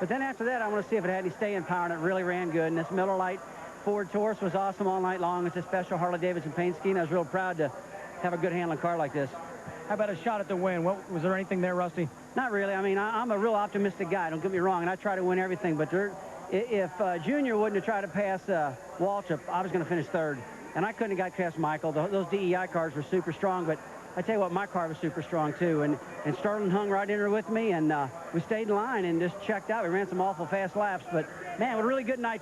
[SPEAKER 8] But then after that, I want to see if it had any staying power, and it really ran good. And this Miller Lite Ford Taurus was awesome all night long. It's a special Harley-Davidson paint scheme. I was real proud to have a good handling car like this.
[SPEAKER 6] How about a shot at the win? Was there anything there, Rusty?
[SPEAKER 8] Not really. I mean, I'm a real optimistic guy. Don't get me wrong, and I try to win everything. But if Junior wouldn't have tried to pass Waltrip, I was going to finish 3rd. And I couldn't have got past Michael. Those DEI cars were super strong, but I tell you what, my car was super strong, too. And Sterling hung right in there with me, and we stayed in line and just checked out. We ran some awful fast laps. But, man, what a really good night.